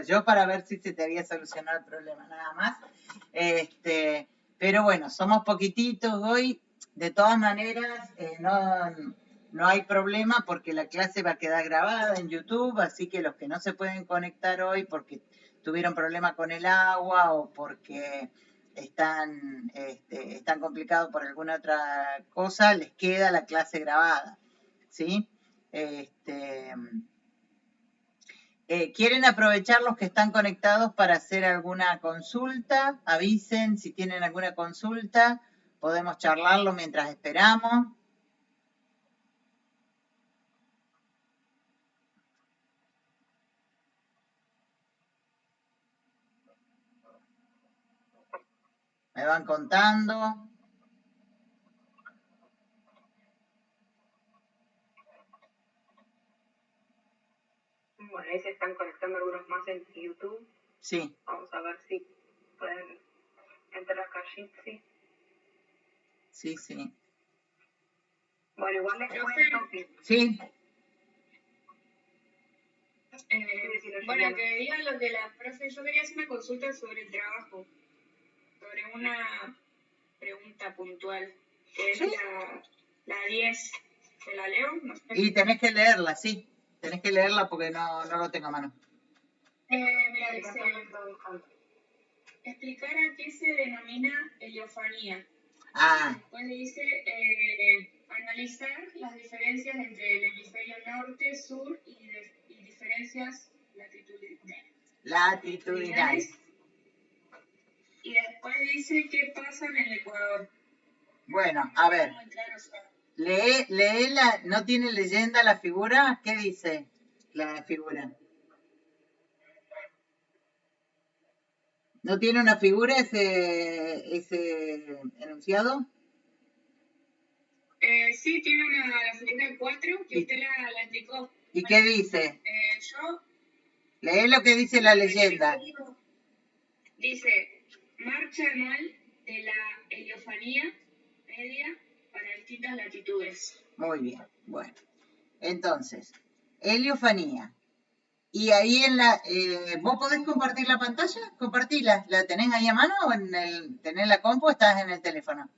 yo para ver si se te había solucionado el problema, nada más. Pero bueno, somos poquititos hoy. De todas maneras, no hay problema porque la clase va a quedar grabada en YouTube, así que los que no se pueden conectar hoy porque tuvieron problema con el agua o porque están complicados por alguna otra cosa, les queda la clase grabada, ¿sí? ¿Quieren aprovechar los que están conectados para hacer alguna consulta? Avisen si tienen alguna consulta. Podemos charlarlo mientras esperamos. Me van contando. Bueno, ahí se están conectando algunos más en YouTube. Sí. Vamos a ver si pueden entrar acá a Jitsi. Sí, sí. Bueno, igual les cuento que... Sí. Bueno, que digan lo que la profe, yo quería hacer una consulta sobre el trabajo, sobre una pregunta puntual, que es ¿Sí? la 10. ¿Se la leo? No sé. Y tenés que leerla, sí. Tenés que leerla porque no lo tengo a mano. Mira, dice, explicar a qué se denomina heliofanía. Después dice, analizar las diferencias entre el hemisferio norte, sur y diferencias latitudinales. Y después dice qué pasa en el Ecuador. Bueno, a ver. Lee ¿no tiene leyenda la figura? ¿Qué dice la figura? ¿No tiene una figura ese enunciado? Sí, tiene la figura 4 que usted la explicó. ¿Y qué dice? Yo... Lee lo que dice la leyenda. Dice, marcha anual de la heliofanía media para distintas latitudes. Muy bien, bueno. Entonces, heliofanía. Y ahí ¿vos podés compartir la pantalla? Compartila. ¿La tenés ahí a mano o tenés la compu o estás en el teléfono?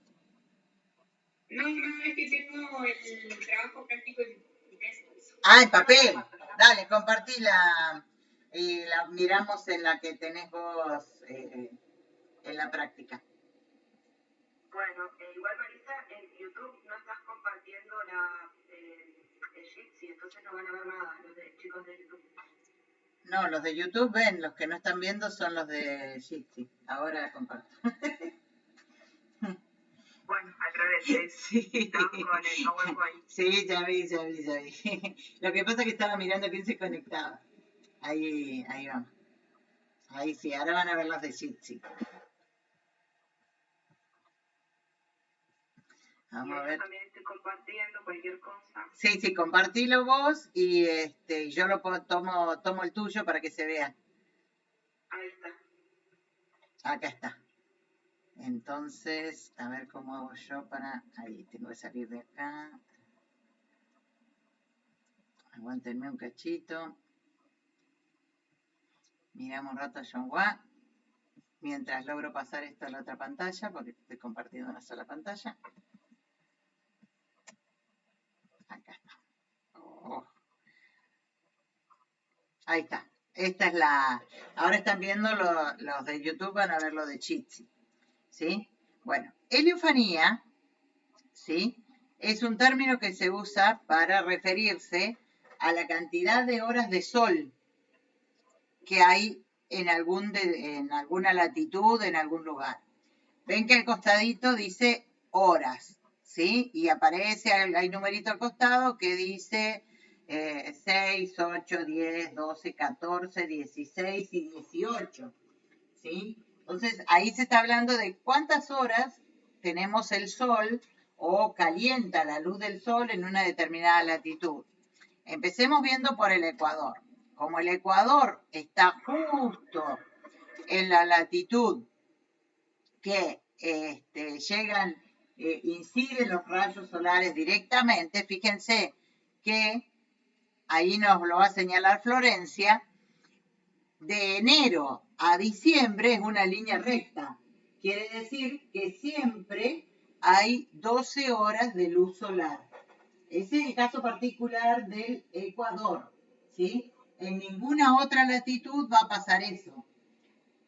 No, es que tengo el trabajo práctico y textos. En papel. Dale, compartila y la miramos en la que tenés vos en la práctica. Bueno, igual Marisa, en YouTube no estás compartiendo el Jitsi, entonces no van a ver nada los chicos de YouTube. No, los de YouTube ven, los que no están viendo son los de Jitsi. Ahora comparto. Bueno, al revés, sí. Con el PowerPoint. Sí, ya vi. Lo que pasa es que estaba mirando quién se conectaba. Ahí vamos. Ahí sí, ahora van a ver los de Jitsi. Vamos a ver. También estoy compartiendo cualquier cosa. Sí, compartilo vos y yo tomo el tuyo para que se vea. Ahí está. Acá está. Entonces, a ver cómo hago yo para... Ahí, tengo que salir de acá. Aguántenme un cachito. Miramos un rato a John Wah. Mientras logro pasar esto a la otra pantalla, porque estoy compartiendo una sola pantalla. Acá está. Oh. Ahí está. Esta es la... Ahora están viendo los de YouTube, van a ver lo de Jitsi. ¿Sí? Bueno, heliofanía, ¿sí? Es un término que se usa para referirse a la cantidad de horas de sol que hay en alguna latitud, en algún lugar. Ven que al costadito dice horas, ¿sí? Y aparece, hay numerito al costado que dice 6, 8, 10, 12, 14, 16 y 18, ¿sí? Entonces, ahí se está hablando de cuántas horas tenemos el sol o calienta la luz del sol en una determinada latitud. Empecemos viendo por el Ecuador. Como el Ecuador está justo en la latitud que inciden los rayos solares directamente, fíjense que ahí nos lo va a señalar Florencia, de enero a diciembre es una línea recta. Quiere decir que siempre hay 12 horas de luz solar. Ese es el caso particular del Ecuador, ¿sí? En ninguna otra latitud va a pasar eso.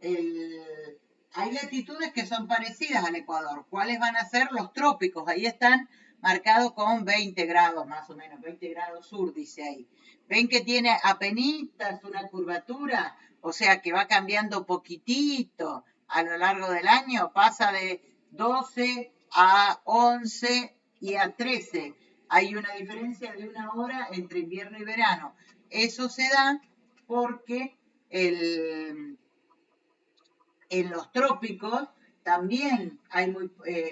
Hay latitudes que son parecidas al Ecuador. ¿Cuáles van a ser? Los trópicos. Ahí están marcados con 20 grados más o menos, 20 grados sur, dice ahí. ¿Ven que tiene apenitas una curvatura? O sea que va cambiando poquitito a lo largo del año. Pasa de 12 a 11 y a 13. Hay una diferencia de 1 hora entre invierno y verano. Eso se da porque en los trópicos también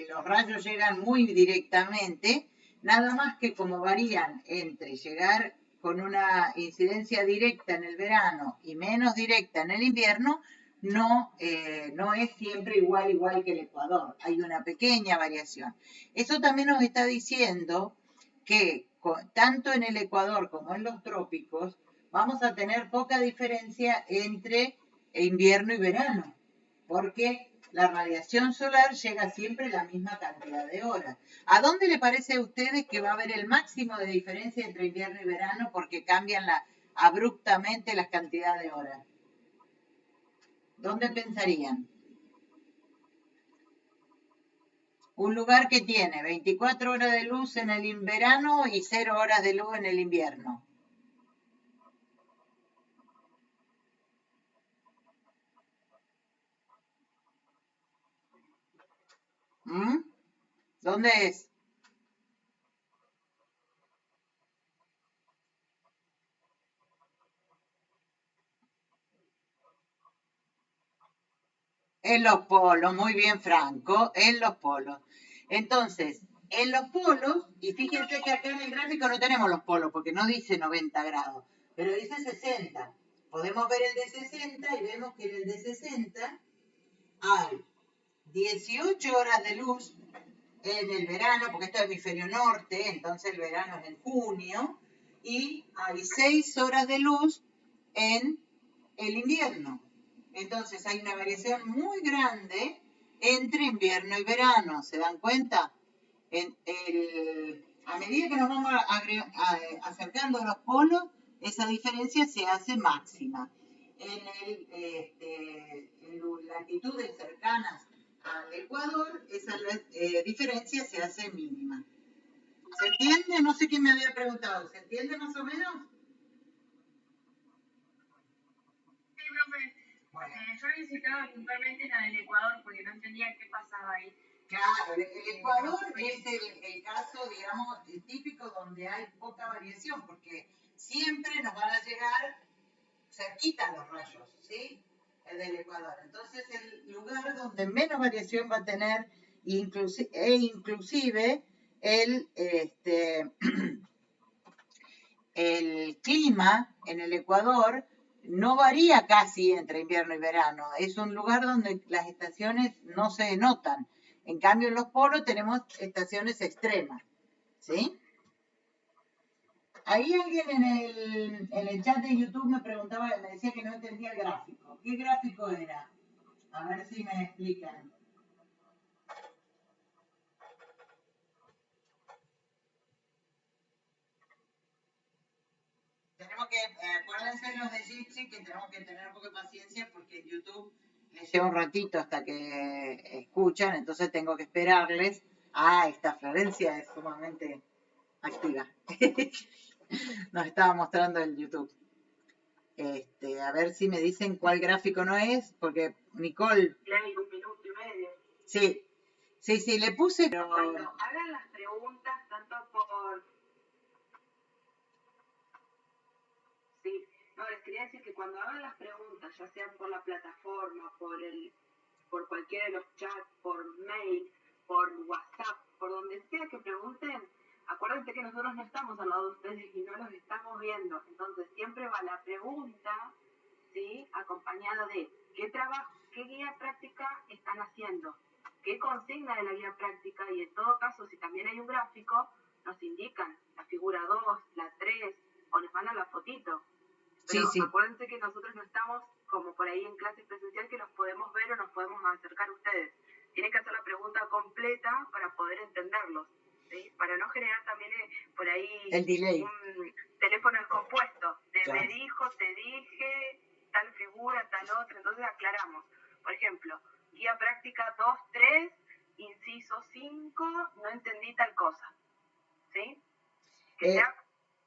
los rayos llegan muy directamente, nada más que como varían entre llegar con una incidencia directa en el verano y menos directa en el invierno, no es siempre igual que el Ecuador. Hay una pequeña variación. Eso también nos está diciendo que tanto en el Ecuador como en los trópicos vamos a tener poca diferencia entre invierno y verano, porque la radiación solar llega siempre a la misma cantidad de horas. ¿A dónde le parece a ustedes que va a haber el máximo de diferencia entre invierno y verano porque cambian abruptamente las cantidades de horas? ¿Dónde pensarían? Un lugar que tiene 24 horas de luz en el verano y 0 horas de luz en el invierno. ¿Dónde es? En los polos, muy bien, Franco, en los polos. Entonces, en los polos, y fíjense que acá en el gráfico no tenemos los polos, porque no dice 90 grados, pero dice 60. Podemos ver el de 60 y vemos que en el de 60 hay 18 horas de luz en el verano, porque esto es hemisferio norte, entonces el verano es en junio, y hay 6 horas de luz en el invierno. Entonces hay una variación muy grande entre invierno y verano, ¿se dan cuenta? A medida que nos vamos acercando a los polos, esa diferencia se hace máxima. En latitudes cercanas al Ecuador, esa diferencia se hace mínima. ¿Se entiende? No sé quién me había preguntado. ¿Se entiende más o menos? Sí, profe. Bueno. Yo necesitaba puntualmente la del Ecuador porque no entendía qué pasaba ahí. Claro, el Ecuador es el caso, digamos, típico donde hay poca variación, porque siempre nos van a llegar cerquita los rayos, ¿sí? El del Ecuador. Entonces, el lugar donde menos variación va a tener, inclusive el clima en el Ecuador no varía casi entre invierno y verano. Es un lugar donde las estaciones no se notan. En cambio, en los polos tenemos estaciones extremas, ¿sí? Ahí alguien en el chat de YouTube me preguntaba, me decía que no entendía el gráfico. ¿Qué gráfico era? A ver si me explican. Tenemos que, acuérdense los de Jitsi que tenemos que tener un poco de paciencia porque en YouTube les lleva un ratito hasta que escuchan, entonces tengo que esperarles. Ah, esta Florencia es sumamente activa. Nos estaba mostrando el YouTube. A ver si me dicen cuál gráfico no es, porque Nicole... Play, 1 minuto y medio. Sí, le puse... Pero cuando hagan las preguntas, tanto por... Sí, no, les quería decir que cuando hagan las preguntas, ya sean por la plataforma, por cualquiera de los chats, por mail, por WhatsApp, por donde sea que pregunten, acuérdense que nosotros no estamos al lado de ustedes y no los estamos viendo. Entonces siempre va la pregunta, ¿sí? Acompañada de qué guía práctica están haciendo, qué consigna de la guía práctica, y en todo caso, si también hay un gráfico, nos indican la figura 2, la 3, o nos mandan la fotito. Pero sí. acuérdense que nosotros no estamos como por ahí en clases presencial que los podemos ver o nos podemos acercar a ustedes. Tienen que hacer la pregunta completa para poder entenderlos, ¿sí? Para no generar también por ahí el delay. Un teléfono descompuesto. Claro. Me dijo, te dije, tal figura, tal otra. Entonces aclaramos. Por ejemplo, guía práctica 2.3, inciso 5, no entendí tal cosa. ¿Sí? Que sea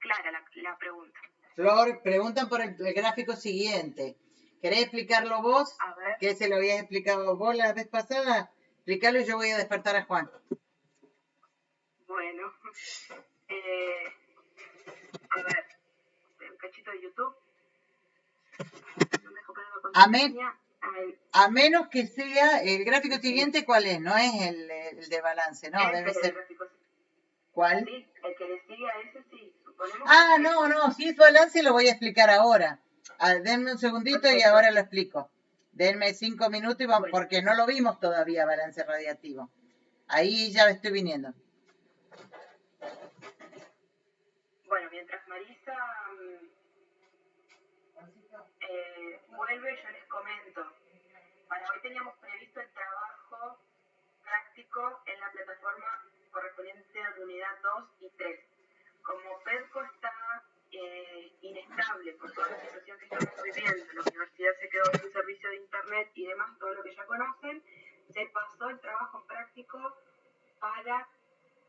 clara la pregunta. Flor, preguntan por el gráfico siguiente. ¿Querés explicarlo vos? A ver. Que se lo habías explicado vos la vez pasada. Explícalo y yo voy a despertar a Juan. Bueno. A ver. Un cachito de YouTube. No me dejo poner la contraseña. A menos que sea el gráfico siguiente, ¿cuál es? No es el de balance, ¿no? Debe ser. ¿Cuál? Sí, el que le sigue a ese sí. No, si es balance lo voy a explicar ahora. Denme un segundito. Perfecto. Y ahora lo explico. Denme 5 minutos y vamos, porque no lo vimos todavía, balance radiativo. Ahí ya estoy viniendo. Bueno, mientras Marisa vuelve, yo les comento. Para hoy teníamos previsto el trabajo práctico en la plataforma correspondiente a la unidad 2 y 3. Como PEDCO está inestable por toda la situación que estamos viviendo, la universidad se quedó sin servicio de internet y demás, todo lo que ya conocen, se pasó el trabajo práctico para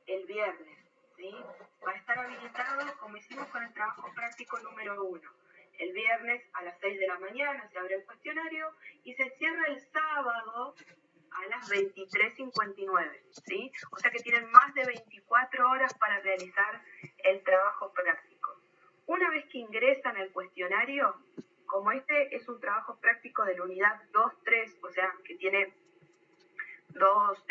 el viernes, ¿sí? Va a estar habilitado como hicimos con el trabajo práctico número 1. El viernes a las 6 de la mañana se abre el cuestionario y se cierra el sábado a las 23:59, ¿sí? O sea que tienen más de 24 horas para realizar el trabajo práctico. Una vez que ingresan al cuestionario, como este es un trabajo práctico de la unidad 2-3, o sea que tiene dos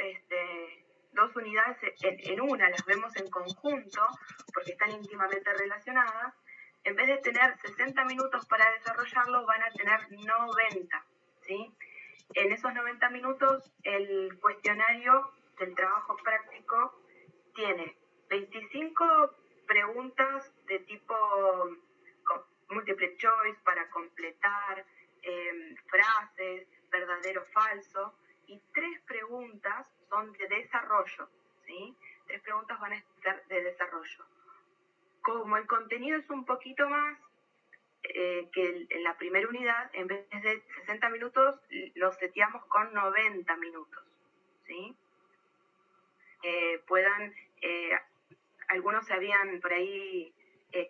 unidades en una, las vemos en conjunto porque están íntimamente relacionadas, en vez de tener 60 minutos para desarrollarlo, van a tener 90, ¿sí? En esos 90 minutos, el cuestionario del trabajo práctico tiene 25 preguntas de tipo multiple choice para completar, frases, verdadero o falso, y 3 preguntas son de desarrollo, ¿sí? 3 preguntas van a ser de desarrollo. Como el contenido es un poquito más que en la primera unidad, en vez de 60 minutos, lo seteamos con 90 minutos, ¿sí? Algunos se habían por ahí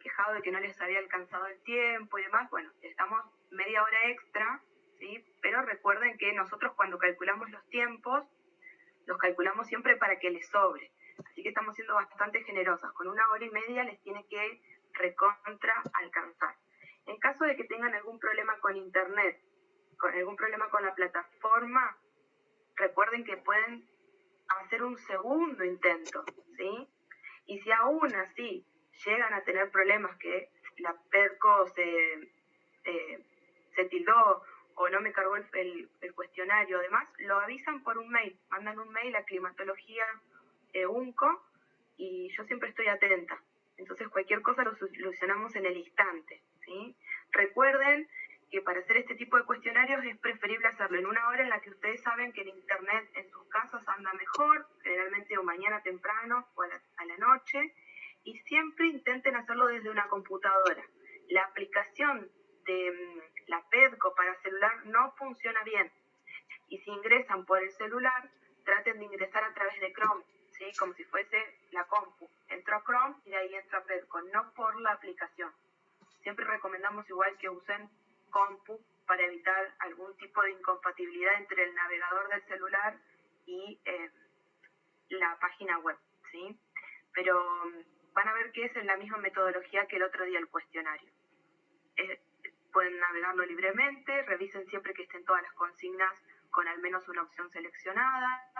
quejado de que no les había alcanzado el tiempo y demás. Bueno, estamos media hora extra, ¿sí? Pero recuerden que nosotros cuando calculamos los tiempos, los calculamos siempre para que les sobre. Así que estamos siendo bastante generosas. Con 1 hora y media les tiene que recontra alcanzar. En caso de que tengan algún problema con internet, con algún problema con la plataforma, recuerden que pueden hacer un segundo intento, ¿sí? Y si aún así llegan a tener problemas que la PEDCO se tildó o no me cargó el cuestionario, además, lo avisan por un mail, mandan un mail a climatología UNCO y yo siempre estoy atenta. Entonces cualquier cosa lo solucionamos en el instante, ¿sí? Recuerden que para hacer este tipo de cuestionarios es preferible hacerlo en 1 hora en la que ustedes saben que el internet en sus casas anda mejor, generalmente o mañana temprano o a la noche, y siempre intenten hacerlo desde una computadora. La aplicación de la PEDCO para celular no funciona bien, y si ingresan por el celular, traten de ingresar a través de Chrome, ¿sí? Como si fuese la compu. Entro a Chrome y de ahí entro a PEDCO, no por la aplicación. Siempre recomendamos igual que usen compu para evitar algún tipo de incompatibilidad entre el navegador del celular y la página web, ¿sí? Pero van a ver que es en la misma metodología que el otro día el cuestionario. Pueden navegarlo libremente, revisen siempre que estén todas las consignas con al menos una opción seleccionada.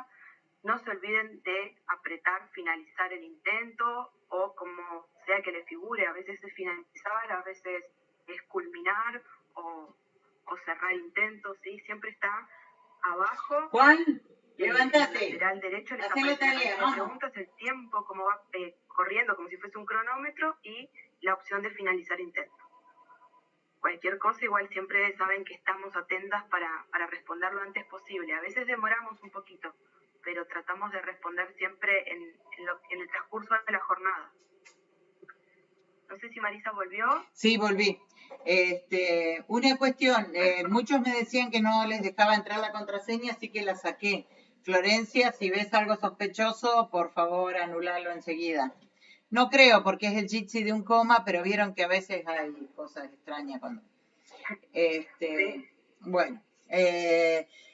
No se olviden de apretar finalizar el intento o como sea que le figure, a veces es finalizar, a veces es culminar o cerrar intento, ¿sí? Siempre está abajo. Juan, levántate. En el lateral derecho les aparece la preguntas, el tiempo, como va corriendo, como si fuese un cronómetro y la opción de finalizar intento. cualquier cosa, igual siempre saben que estamos atentas para responder lo antes posible. A veces demoramos un poquito, pero tratamos de responder siempre en el transcurso de la jornada. No sé si Marisa volvió. Sí, volví. Una cuestión, muchos me decían que no les dejaba entrar la contraseña, así que la saqué. Florencia, si ves algo sospechoso, por favor, anulalo enseguida. No creo, porque es el Jitsi de un coma, pero vieron que a veces hay cosas extrañas cuando... Bueno,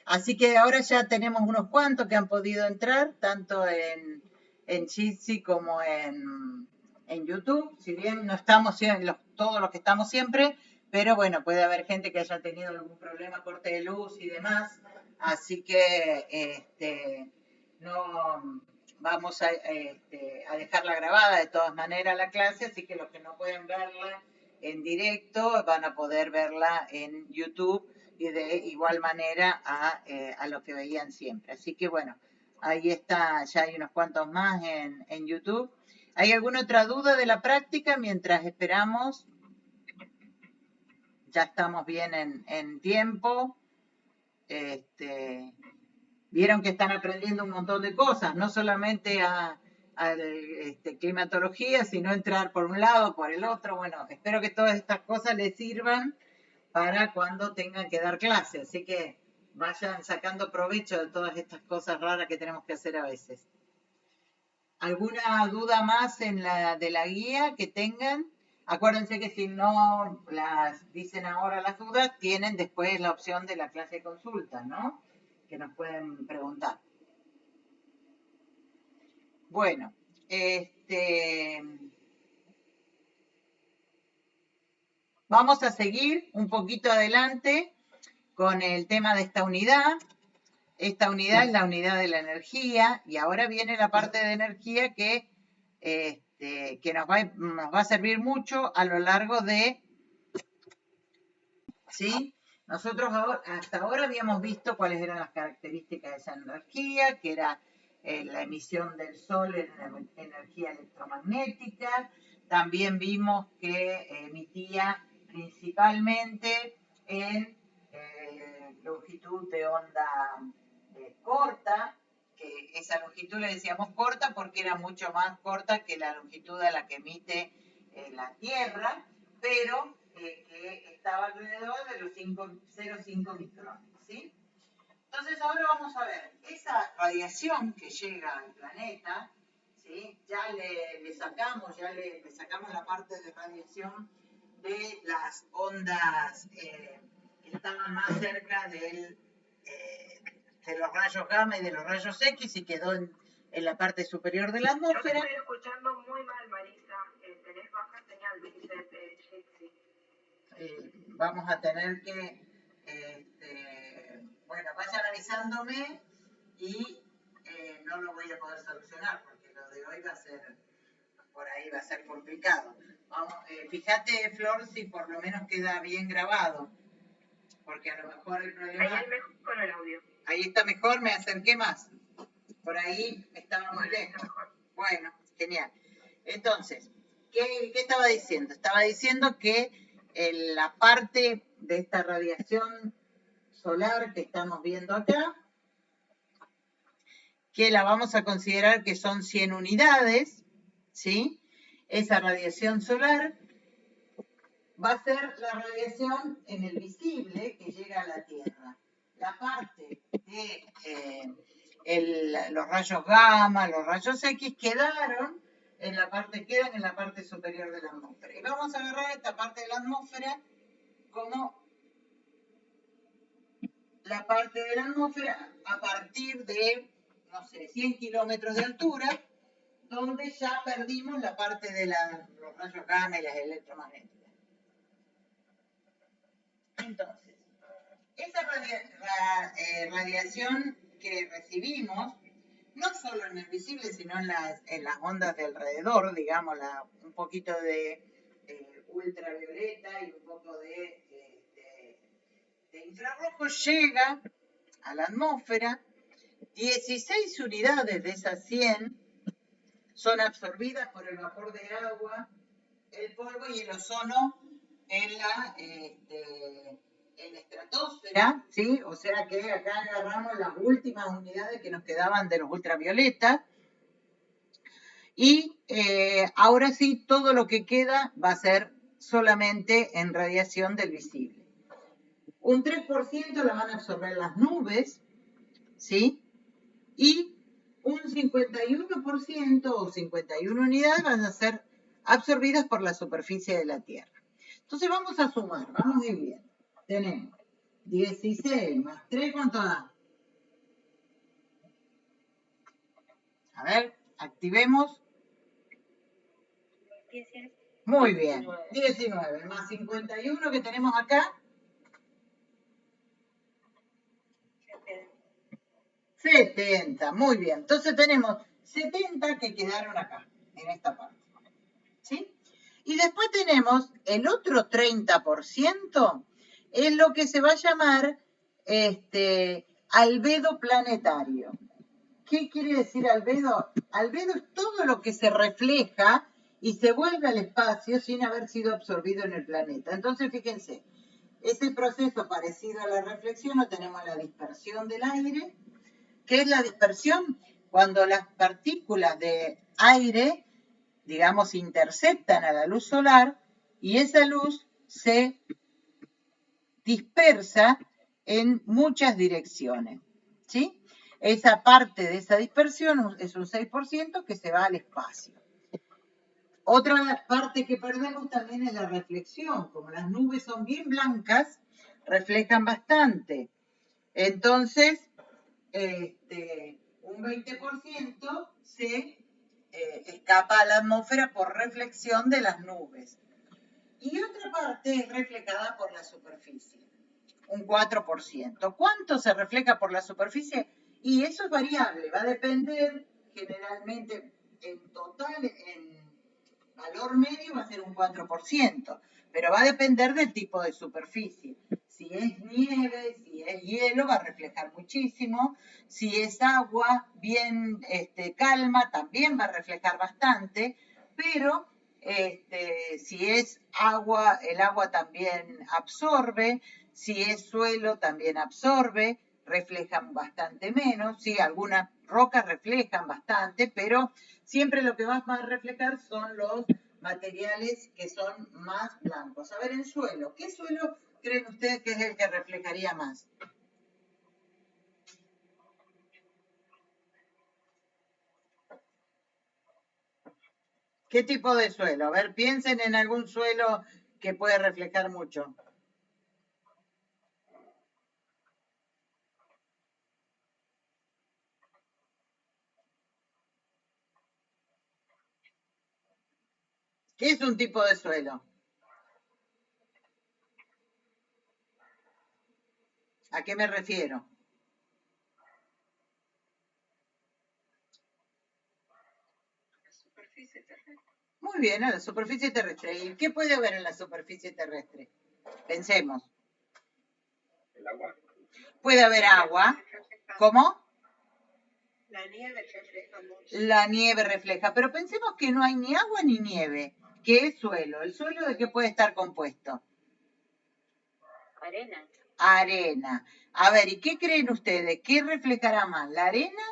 así que ahora ya tenemos unos cuantos que han podido entrar, tanto en Jitsi como en YouTube, si bien no estamos todos los que estamos siempre, pero bueno, puede haber gente que haya tenido algún problema, corte de luz y demás, así que no vamos a dejarla grabada de todas maneras la clase, así que los que no pueden verla en directo van a poder verla en YouTube y de igual manera a lo que veían siempre. Así que bueno, ahí está, ya hay unos cuantos más en YouTube. ¿Hay alguna otra duda de la práctica mientras esperamos? Ya estamos bien en tiempo. Vieron que están aprendiendo un montón de cosas, no solamente a climatología, sino entrar por un lado, por el otro. Bueno, espero que todas estas cosas les sirvan para cuando tengan que dar clase. Así que vayan sacando provecho de todas estas cosas raras que tenemos que hacer a veces. ¿Alguna duda más de la guía que tengan? Acuérdense que si no las dicen ahora las dudas, tienen después la opción de la clase de consulta, ¿no? Que nos pueden preguntar. Bueno, vamos a seguir un poquito adelante con el tema de esta unidad. Esta unidad es la unidad de la energía y ahora viene la parte de energía que nos va a servir mucho a lo largo de... ¿Sí? Nosotros hasta ahora habíamos visto cuáles eran las características de esa energía, que era la emisión del sol en energía electromagnética. También vimos que emitía principalmente en longitud de onda corta, que esa longitud le decíamos corta porque era mucho más corta que la longitud a la que emite la Tierra, pero que estaba alrededor de los 0,5 micrones, ¿sí? Entonces ahora vamos a ver, esa radiación que llega al planeta, ¿sí? Ya le sacamos la parte de radiación de las ondas que estaban más cerca de los rayos gamma y de los rayos X y quedó en la parte superior de la atmósfera. Yo te estoy escuchando muy mal, Marisa. Tenés baja señal, dice Jitsi. Vamos a tener que, bueno, vayan avisándome y no lo voy a poder solucionar porque lo de hoy por ahí va a ser complicado. Vamos, fíjate, Flor, si por lo menos queda bien grabado, porque a lo mejor el problema... Ahí es mejor con el audio. Ahí está mejor, me acerqué más. Por ahí estaba muy lejos. Bueno, genial. Entonces, ¿qué estaba diciendo? Estaba diciendo que la parte de esta radiación solar que estamos viendo acá, que la vamos a considerar que son 100 unidades, ¿sí? Esa radiación solar va a ser la radiación en el visible que llega a la Tierra. La parte de los rayos gamma, los rayos X quedan en la parte superior de la atmósfera. Y vamos a agarrar esta parte de la atmósfera como la parte de la atmósfera a partir de, no sé, 100 kilómetros de altura, donde ya perdimos la parte de los rayos gamma y las electromagnéticas. Entonces, esa radiación que recibimos, no solo en el visible, sino en las ondas de alrededor, digamos, un poquito de ultravioleta y un poco de infrarrojo, llega a la atmósfera. 16 unidades de esas 100 son absorbidas por el vapor de agua, el polvo y el ozono en la estratosfera, ¿sí? O sea que acá agarramos las últimas unidades que nos quedaban de los ultravioletas. Y ahora sí, todo lo que queda va a ser solamente en radiación del visible. Un 3% la van a absorber las nubes, ¿sí? Y un 51% o 51 unidades van a ser absorbidas por la superficie de la Tierra. Entonces vamos a sumar, vamos a ir bien. Tenemos 16 más 3, ¿cuánto da? A ver, activemos. 19. Muy bien, 19 más 51 que tenemos acá. 70, muy bien. Entonces tenemos 70 que quedaron acá, en esta parte. ¿Sí? Y después tenemos el otro 30%, es lo que se va a llamar albedo planetario. ¿Qué quiere decir albedo? Albedo es todo lo que se refleja y se vuelve al espacio sin haber sido absorbido en el planeta. Entonces, fíjense, ese proceso parecido a la reflexión lo tenemos en la dispersión del aire. ¿Qué es la dispersión? Cuando las partículas de aire, digamos, interceptan a la luz solar y esa luz se dispersa en muchas direcciones, ¿sí? Esa parte de esa dispersión es un 6% que se va al espacio. Otra parte que perdemos también es la reflexión. Como las nubes son bien blancas, reflejan bastante. Entonces, un 20% se escapa a la atmósfera por reflexión de las nubes. Y otra parte es reflejada por la superficie, un 4%. ¿Cuánto se refleja por la superficie? Y eso es variable, va a depender generalmente en total, en valor medio va a ser un 4%, pero va a depender del tipo de superficie. Si es nieve, si es hielo, va a reflejar muchísimo. Si es agua bien calma, también va a reflejar bastante, pero si es agua, el agua también absorbe. Si es suelo, también absorbe, reflejan bastante menos. Sí, algunas rocas reflejan bastante, pero siempre lo que va a reflejar son los materiales que son más blancos. A ver, el suelo. ¿Qué suelo creen ustedes que es el que reflejaría más? ¿Qué tipo de suelo? A ver, piensen en algún suelo que puede reflejar mucho. ¿Qué es un tipo de suelo? ¿A qué me refiero? Muy bien, a la superficie terrestre. ¿Y qué puede haber en la superficie terrestre? Pensemos. El agua. Puede haber agua. ¿Cómo? La nieve refleja mucho. La nieve refleja, pero pensemos que no hay ni agua ni nieve. ¿Qué es suelo? ¿El suelo de qué puede estar compuesto? Arena. Arena. A ver, ¿y qué creen ustedes? ¿Qué reflejará más, la arena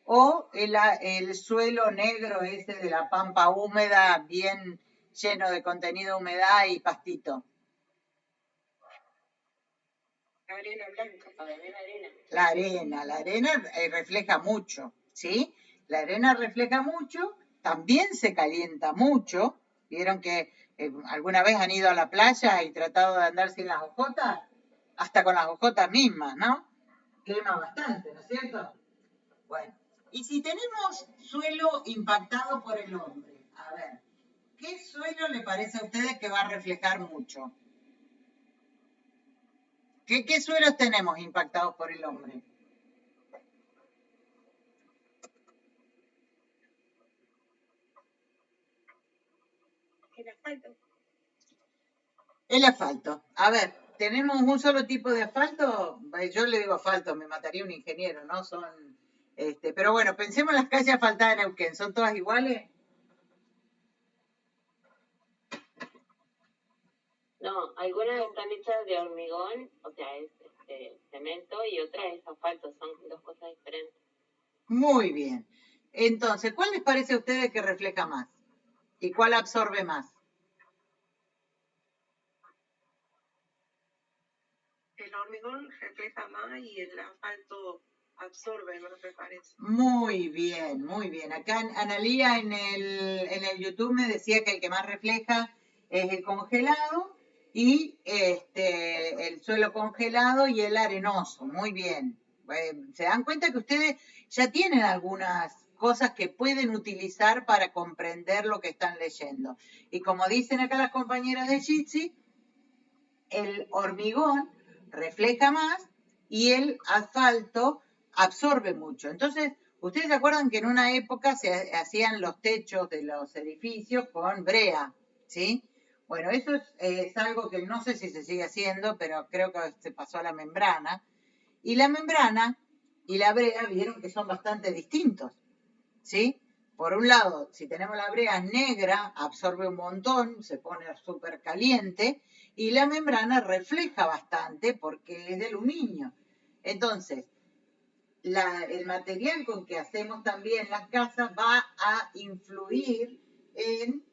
o el suelo negro ese de la pampa húmeda, bien lleno de contenido de humedad y pastito? Arena blanca. La arena refleja mucho, ¿sí? La arena refleja mucho, también se calienta mucho. ¿Vieron que alguna vez han ido a la playa y tratado de andar sin las hojotas? Hasta con las hojotas mismas, ¿no? Quema bastante, ¿no es cierto? Bueno, y si tenemos suelo impactado por el hombre, a ver, ¿qué suelo le parece a ustedes que va a reflejar mucho? ¿Qué suelos tenemos impactados por el hombre? El asfalto. El asfalto. A ver, ¿tenemos un solo tipo de asfalto? Yo le digo asfalto, me mataría un ingeniero, ¿no? Pero bueno, pensemos en las calles asfaltadas de Neuquén, ¿son todas iguales? No, algunas están hechas de hormigón, o sea, es cemento, y otras es asfalto, son dos cosas diferentes. Muy bien. Entonces, ¿cuál les parece a ustedes que refleja más? ¿Y cuál absorbe más? El hormigón refleja más y el asfalto absorbe, me parece. Muy bien, muy bien. Acá Analía en el YouTube me decía que el que más refleja es el congelado y el suelo congelado y el arenoso. Muy bien. Se dan cuenta que ustedes ya tienen algunas cosas que pueden utilizar para comprender lo que están leyendo. Y como dicen acá las compañeras de Jitsi, el hormigón refleja más y el asfalto absorbe mucho. Entonces, ustedes se acuerdan que en una época se hacían los techos de los edificios con brea, ¿sí? Bueno, eso es algo que no sé si se sigue haciendo, pero creo que se pasó a la membrana. Y la membrana y la brea vieron que son bastante distintos, ¿sí? Por un lado, si tenemos la brea negra, absorbe un montón, se pone súper caliente, y la membrana refleja bastante porque es de aluminio. Entonces, el material con que hacemos también las casas va a influir en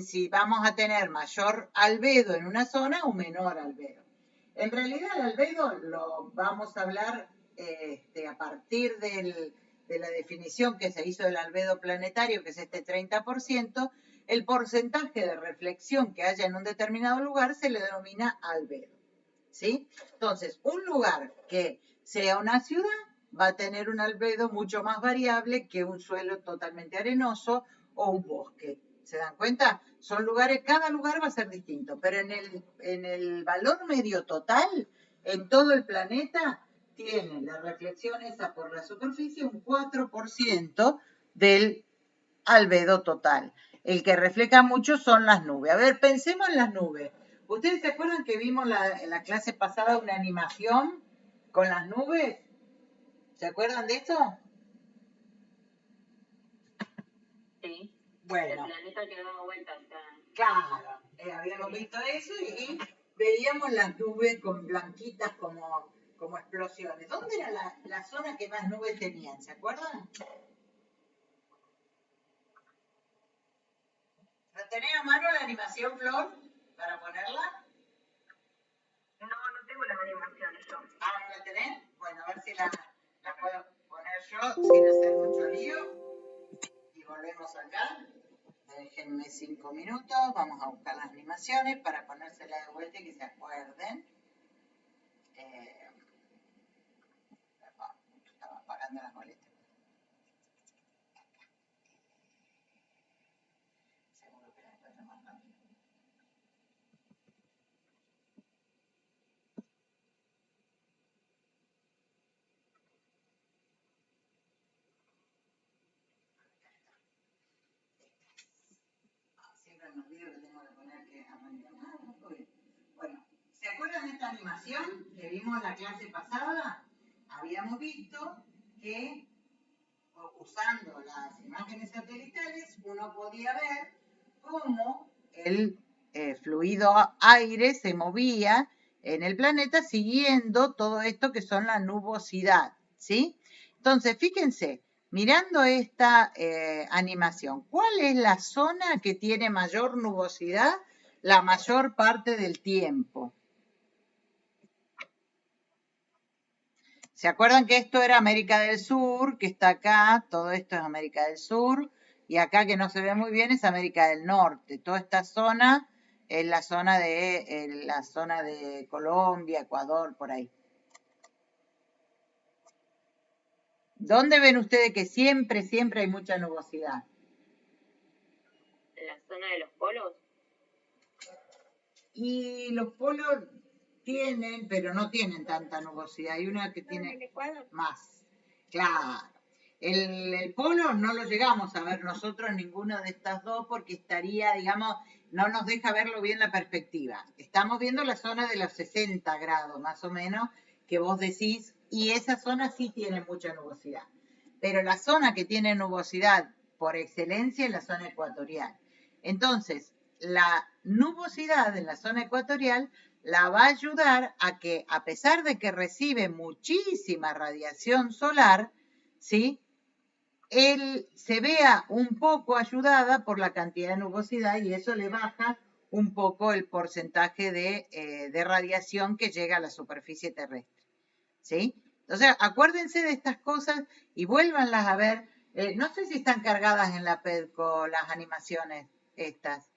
si vamos a tener mayor albedo en una zona o menor albedo. En realidad el albedo lo vamos a hablar a partir de la definición que se hizo del albedo planetario, que es este 30%, el porcentaje de reflexión que haya en un determinado lugar se le denomina albedo, ¿sí? Entonces, un lugar que sea una ciudad va a tener un albedo mucho más variable que un suelo totalmente arenoso o un bosque. ¿Se dan cuenta? Son lugares, cada lugar va a ser distinto, pero en el valor medio total, en todo el planeta, tiene la reflexión esa por la superficie un 4% del albedo total. El que refleja mucho son las nubes. A ver, pensemos en las nubes. ¿Ustedes se acuerdan que vimos en la clase pasada una animación con las nubes? ¿Se acuerdan de eso? Sí. Bueno. El planeta que daba vueltas. Claro, habíamos visto eso y veíamos las nubes con blanquitas como explosiones. ¿Dónde era la zona que más nubes tenían? ¿Se acuerdan? ¿La tenés a mano la animación, Flor, para ponerla? No tengo las animaciones yo. Ah, ¿no la tenés? Bueno, a ver si la puedo poner yo sin hacer mucho lío. Y volvemos acá. Déjenme 5 minutos. Vamos a buscar las animaciones para ponérselas de vuelta y que se acuerden. Estaba apagando las boletas. Seguro que la encuentro más rápido. Siempre me olvido que tengo que poner que bueno, ¿se acuerdan de esta animación que vimos la clase pasada? Habíamos visto que usando las imágenes satelitales uno podía ver cómo el fluido aire se movía en el planeta siguiendo todo esto que son la nubosidad, ¿sí? Entonces, fíjense, mirando esta animación, ¿cuál es la zona que tiene mayor nubosidad la mayor parte del tiempo? ¿Se acuerdan que esto era América del Sur, que está acá? Todo esto es América del Sur. Y acá que no se ve muy bien es América del Norte. Toda esta zona es la zona de Colombia, Ecuador, por ahí. ¿Dónde ven ustedes que siempre hay mucha nubosidad? ¿En la zona de los polos? Y los polos tienen, pero no tienen tanta nubosidad. Hay una que tiene más. Claro. El polo no lo llegamos a ver nosotros ninguno de estas dos porque estaría, digamos, no nos deja verlo bien la perspectiva. Estamos viendo la zona de los 60 grados más o menos que vos decís y esa zona sí tiene mucha nubosidad. Pero la zona que tiene nubosidad por excelencia es la zona ecuatorial. Entonces, la nubosidad en la zona ecuatorial la va a ayudar a que, a pesar de que recibe muchísima radiación solar, ¿sí?, él se vea un poco ayudada por la cantidad de nubosidad y eso le baja un poco el porcentaje de radiación que llega a la superficie terrestre, ¿sí? Entonces, acuérdense de estas cosas y vuélvanlas a ver. No sé si están cargadas en la PEDCO las animaciones estas.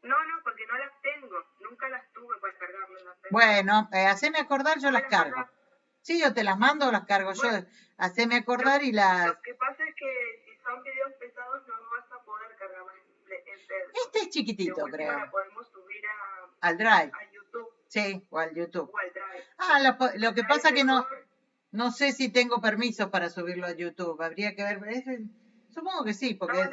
No, porque no las tengo. Nunca las tuve para cargarlas en la PEDCO. Bueno, haceme acordar, yo las cargo. Sí, yo te las mando o las cargo yo. Haceme acordar y las... Lo que pasa es que si son videos pesados no vas a poder cargarlas en PEDCO. Este es chiquitito, creo. La podemos subir al Drive. A YouTube. Sí, o al YouTube. O al Drive. Lo que pasa que no sé si tengo permiso para subirlo a YouTube. Habría que ver. Supongo que sí, porque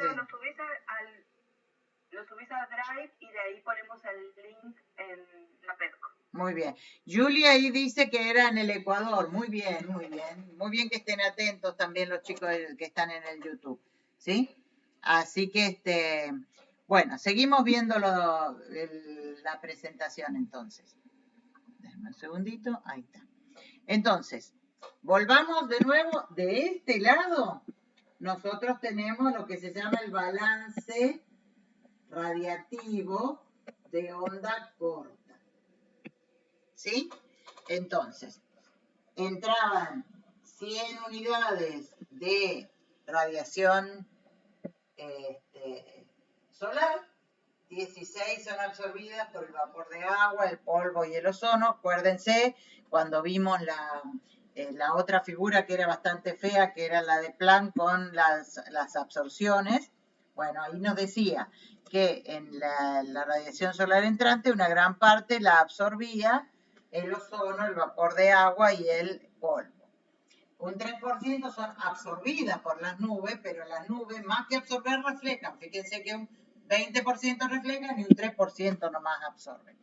lo subís a Drive y de ahí ponemos el link en la PEDCO. Muy bien. Julia ahí dice que era en el Ecuador. Muy bien, muy bien. Muy bien que estén atentos también los chicos que están en el YouTube. ¿Sí? Así que, bueno, seguimos viendo la presentación entonces. Déjame un segundito. Ahí está. Entonces, volvamos de nuevo. De este lado, nosotros tenemos lo que se llama el balance radiativo de onda corta. ¿Sí? Entonces, entraban 100 unidades de radiación solar, 16 son absorbidas por el vapor de agua, el polvo y el ozono. Acuérdense, cuando vimos la otra figura que era bastante fea, que era la de Planck con las absorciones, bueno, ahí nos decía que en la radiación solar entrante una gran parte la absorbía el ozono, el vapor de agua y el polvo. Un 3% son absorbidas por las nubes, pero las nubes más que absorber reflejan. Fíjense que un 20% reflejan y un 3% nomás absorben.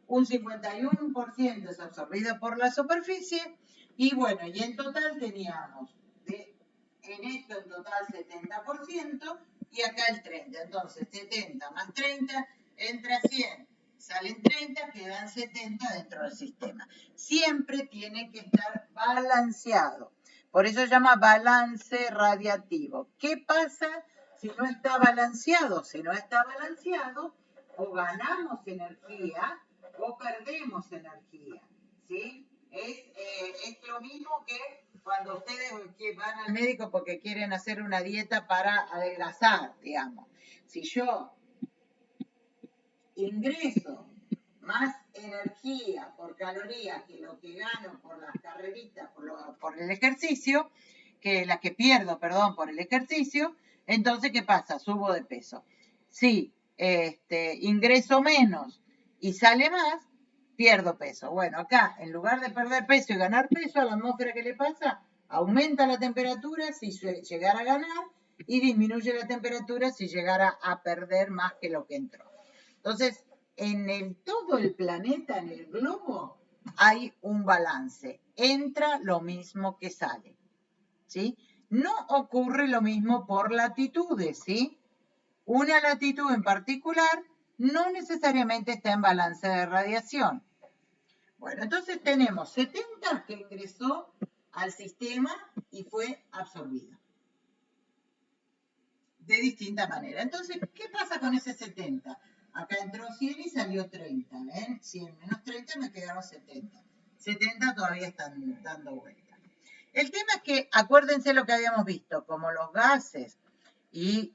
Un 51% es absorbido por la superficie y bueno, y en total teníamos en esto en total 70% y acá el 30%. Entonces 70 más 30 entra 100. Salen 30, quedan 70 dentro del sistema. Siempre tiene que estar balanceado. Por eso se llama balance radiativo. ¿Qué pasa si no está balanceado? Si no está balanceado, o ganamos energía o perdemos energía. ¿Sí? Es lo mismo que cuando ustedes van al médico porque quieren hacer una dieta para adelgazar, digamos. Si yo ingreso más energía por caloría que lo que gano por las carreritas, por el ejercicio, que la que pierdo, perdón, por el ejercicio, entonces, ¿qué pasa? Subo de peso. Si ingreso menos y sale más, pierdo peso. Bueno, acá, en lugar de perder peso y ganar peso, a la atmósfera, ¿qué le pasa? Aumenta la temperatura si llegara a ganar y disminuye la temperatura si llegara a perder más que lo que entró. Entonces, en todo el planeta, en el globo, hay un balance. Entra lo mismo que sale, ¿sí? No ocurre lo mismo por latitudes, ¿sí? Una latitud en particular no necesariamente está en balance de radiación. Bueno, entonces tenemos 70 que ingresó al sistema y fue absorbido de distinta manera. Entonces, ¿qué pasa con ese 70? Acá entró 100 y salió 30, ¿ven? 100 menos 30 me quedaron 70. 70 todavía están dando vuelta. El tema es que, acuérdense lo que habíamos visto, como los gases y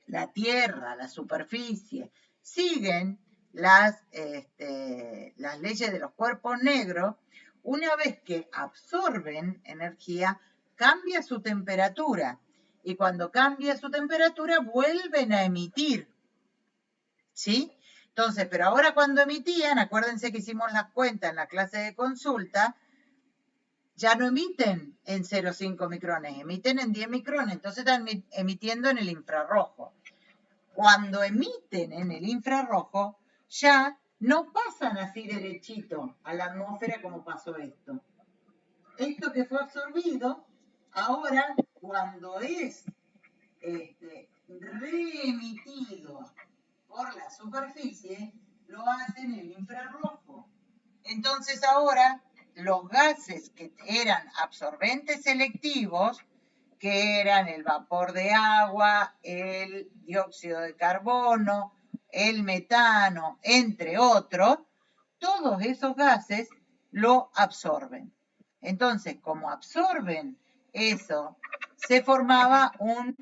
la Tierra, la superficie, siguen las leyes de los cuerpos negros, una vez que absorben energía, cambia su temperatura. Y cuando cambia su temperatura, vuelven a emitir. ¿Sí? Entonces, pero ahora cuando emitían, acuérdense que hicimos las cuentas en la clase de consulta, ya no emiten en 0,5 micrones, emiten en 10 micrones. Entonces están emitiendo en el infrarrojo. Cuando emiten en el infrarrojo, ya no pasan así derechito a la atmósfera como pasó esto. Esto que fue absorbido, ahora cuando es reemitido por la superficie, lo hace en el infrarrojo. Entonces ahora los gases que eran absorbentes selectivos, que eran el vapor de agua, el dióxido de carbono, el metano, entre otros, todos esos gases lo absorben. Entonces, como absorben eso, se formaba un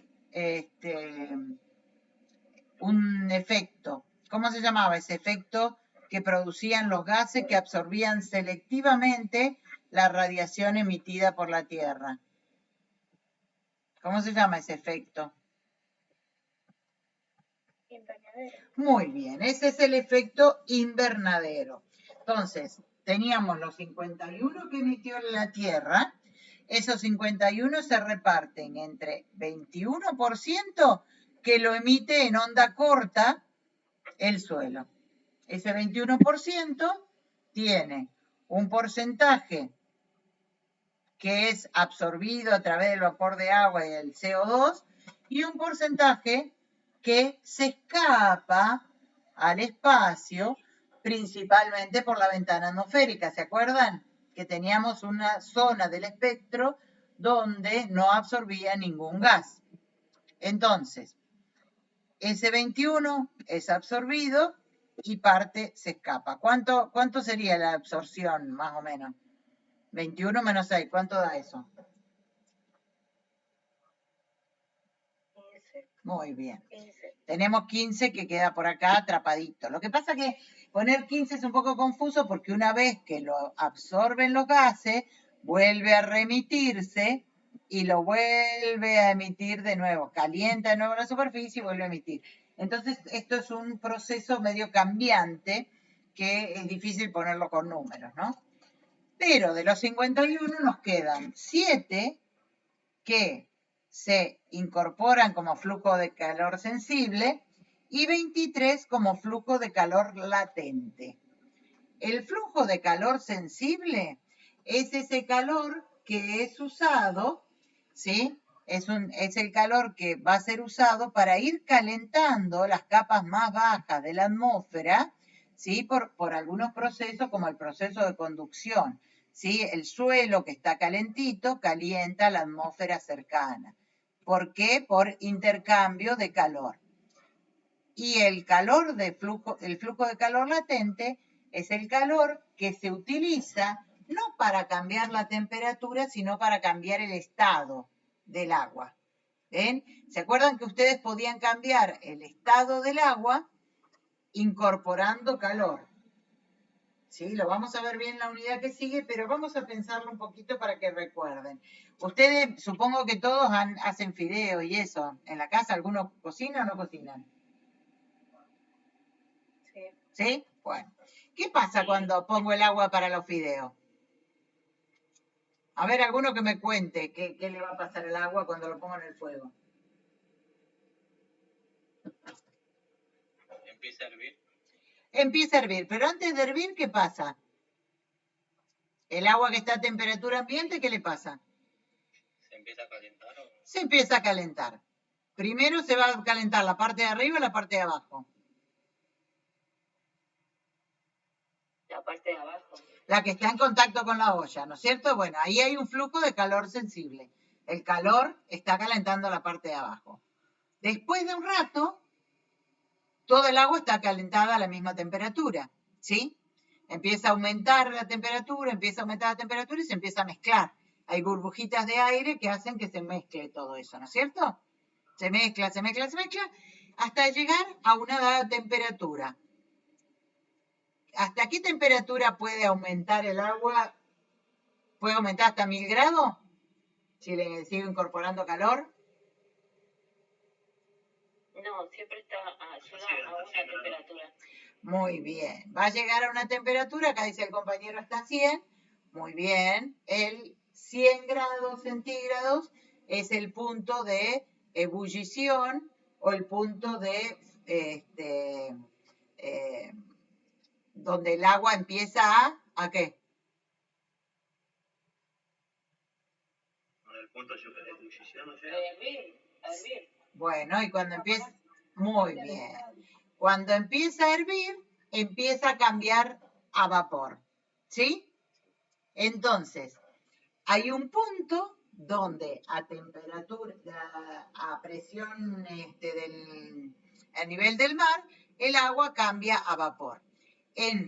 efecto. ¿Cómo se llamaba ese efecto que producían los gases que absorbían selectivamente la radiación emitida por la Tierra? ¿Cómo se llama ese efecto? Invernadero. Muy bien, ese es el efecto invernadero. Entonces, teníamos los 51 que emitió la Tierra. Esos 51 se reparten entre 21% que lo emite en onda corta el suelo. Ese 21% tiene un porcentaje que es absorbido a través del vapor de agua y el CO2 y un porcentaje que se escapa al espacio principalmente por la ventana atmosférica. ¿Se acuerdan? Que teníamos una zona del espectro donde no absorbía ningún gas. Entonces, ese 21 es absorbido y parte se escapa. ¿Cuánto sería la absorción, más o menos? 21 menos 6, ¿cuánto da eso? 15. Muy bien. 15. Tenemos 15 que queda por acá atrapadito. Lo que pasa es que poner 15 es un poco confuso porque una vez que lo absorben los gases, vuelve a remitirse y lo vuelve a emitir de nuevo. Calienta de nuevo la superficie y vuelve a emitir. Entonces, esto es un proceso medio cambiante que es difícil ponerlo con números, ¿no? Pero de los 51 nos quedan 7 que se incorporan como flujo de calor sensible y 23 como flujo de calor latente. El flujo de calor sensible es ese calor que es usado, ¿sí? Es el calor que va a ser usado para ir calentando las capas más bajas de la atmósfera, ¿sí? Por algunos procesos como el proceso de conducción, ¿sí? El suelo que está calentito calienta la atmósfera cercana. ¿Por qué? Por intercambio de calor. Y el flujo de calor latente es el calor que se utiliza no para cambiar la temperatura, sino para cambiar el estado del agua. ¿Ven? ¿Se acuerdan que ustedes podían cambiar el estado del agua incorporando calor? ¿Sí? Lo vamos a ver bien en la unidad que sigue, pero vamos a pensarlo un poquito para que recuerden. Ustedes, supongo que todos hacen fideo y eso. ¿En la casa algunos cocinan o no cocinan? ¿Sí? Bueno. ¿Qué pasa cuando pongo el agua para los fideos? A ver, alguno que me cuente qué le va a pasar al agua cuando lo pongo en el fuego. Empieza a hervir. Empieza a hervir, pero antes de hervir, ¿qué pasa? El agua que está a temperatura ambiente, ¿qué le pasa? ¿Se empieza a calentar? Se empieza a calentar. Primero se va a calentar la parte de arriba y la parte de abajo. La parte de abajo. La que está en contacto con la olla, ¿no es cierto? Bueno, ahí hay un flujo de calor sensible. El calor está calentando la parte de abajo. Después de un rato, todo el agua está calentada a la misma temperatura, ¿sí? Empieza a aumentar la temperatura, y se empieza a mezclar. Hay burbujitas de aire que hacen que se mezcle todo eso, ¿no es cierto? Se mezcla, hasta llegar a una dada temperatura. ¿Hasta qué temperatura puede aumentar el agua? ¿Puede aumentar hasta 1000 grados? Si le sigo incorporando calor. No, siempre está a una temperatura. Muy bien. Va a llegar a una temperatura, acá dice el compañero hasta 100. Muy bien. El 100 grados centígrados es el punto de ebullición o el punto de donde el agua empieza ¿a qué? El punto de ebullición, ¿no? A hervir. Bueno, y cuando empieza, muy bien. Cuando empieza a hervir, empieza a cambiar a vapor, ¿sí? Entonces, hay un punto donde a temperatura, a presión a nivel del mar, el agua cambia a vapor.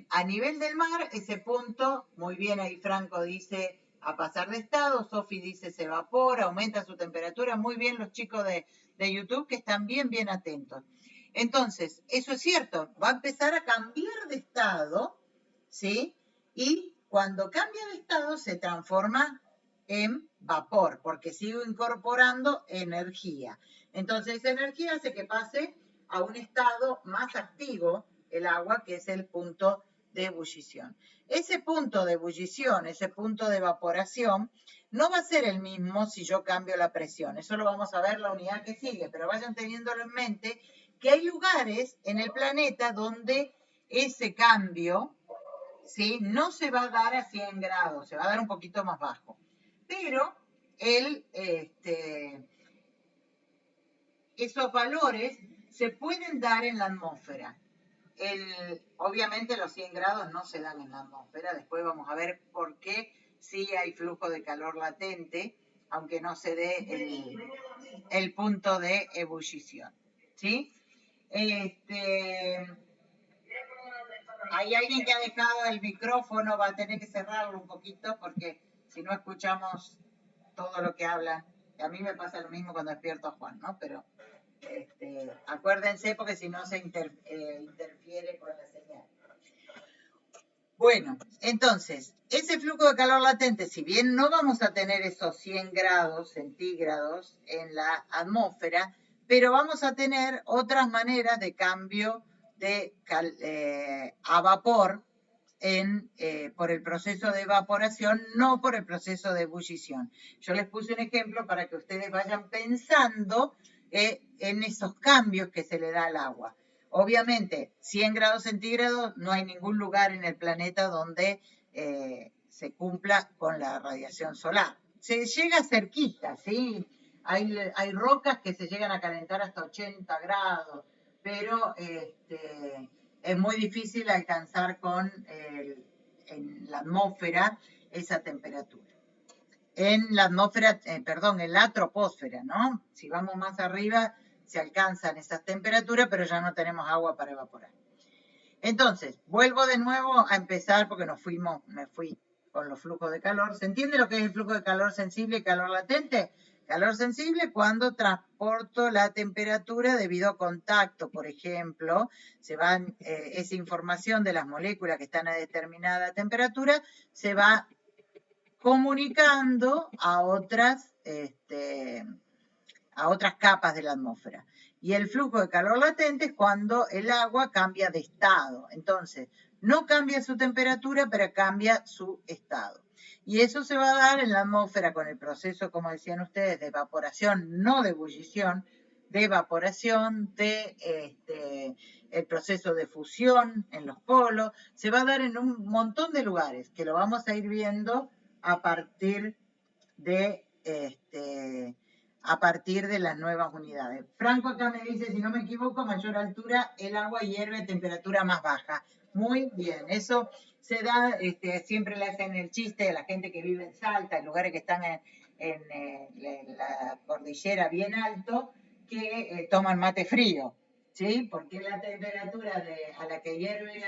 A nivel del mar, ese punto, muy bien ahí Franco dice a pasar de estado, Sofi dice se evapora, aumenta su temperatura, muy bien los chicos de YouTube que están bien atentos. Entonces, eso es cierto, va a empezar a cambiar de estado, ¿sí? Y cuando cambia de estado se transforma en vapor, porque sigo incorporando energía. Entonces, esa energía hace que pase a un estado más activo el agua, que es el punto de ebullición. Ese punto de ebullición, ese punto de evaporación, no va a ser el mismo si yo cambio la presión. Eso lo vamos a ver la unidad que sigue, pero vayan teniéndolo en mente que hay lugares en el planeta donde ese cambio, ¿sí?, no se va a dar a 100 grados, se va a dar un poquito más bajo. Pero esos valores se pueden dar en la atmósfera. Obviamente los 100 grados no se dan en la atmósfera, después vamos a ver por qué sí hay flujo de calor latente, aunque no se dé el punto de ebullición, ¿sí? Hay alguien que ha dejado el micrófono, va a tener que cerrarlo un poquito porque si no escuchamos todo lo que habla. A mí me pasa lo mismo cuando despierto a Juan, ¿no? Pero acuérdense porque si no se interfiere con la señal. Bueno, entonces, ese flujo de calor latente, si bien no vamos a tener esos 100 grados centígrados en la atmósfera, pero vamos a tener otras maneras de cambio a vapor por el proceso de evaporación, no por el proceso de ebullición. Yo les puse un ejemplo para que ustedes vayan pensando en esos cambios que se le da al agua. Obviamente, 100 grados centígrados, no hay ningún lugar en el planeta donde se cumpla con la radiación solar. Se llega cerquita, ¿sí? Hay rocas que se llegan a calentar hasta 80 grados, pero es muy difícil alcanzar en la atmósfera esa temperatura. En la atmósfera, en la troposfera, ¿no? Si vamos más arriba, se alcanzan esas temperaturas, pero ya no tenemos agua para evaporar. Entonces, vuelvo de nuevo a empezar porque me fui con los flujos de calor. ¿Se entiende lo que es el flujo de calor sensible y calor latente? Calor sensible cuando transporto la temperatura debido a contacto, por ejemplo, esa información de las moléculas que están a determinada temperatura se va comunicando a otras capas de la atmósfera. Y el flujo de calor latente es cuando el agua cambia de estado. Entonces, no cambia su temperatura, pero cambia su estado. Y eso se va a dar en la atmósfera con el proceso, como decían ustedes, de evaporación, no de ebullición, de evaporación, el proceso de fusión en los polos. Se va a dar en un montón de lugares, que lo vamos a ir viendo a partir de las nuevas unidades. Franco acá me dice, si no me equivoco, a mayor altura el agua hierve a temperatura más baja. Muy bien, eso se da, siempre le hacen el chiste a la gente que vive en Salta, en lugares que están en la cordillera bien alto, que toman mate frío, ¿sí? Porque la temperatura a la que hierve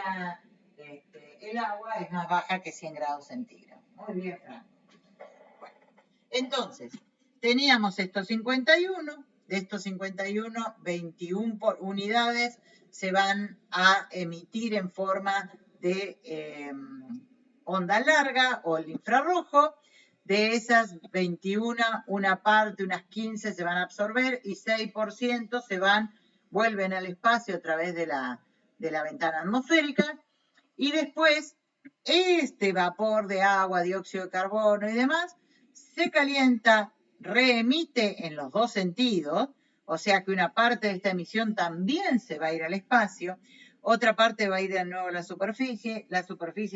el agua es más baja que 100 grados centígrados. Muy bien, Franco. Bueno, entonces, teníamos estos 51, de estos 51, 21 unidades se van a emitir en forma de onda larga o el infrarrojo. De esas 21, una parte, unas 15 se van a absorber y 6% vuelven al espacio a través de la ventana atmosférica. Y después, este vapor de agua, dióxido de carbono y demás, se calienta, reemite en los dos sentidos, o sea que una parte de esta emisión también se va a ir al espacio, otra parte va a ir de nuevo a la superficie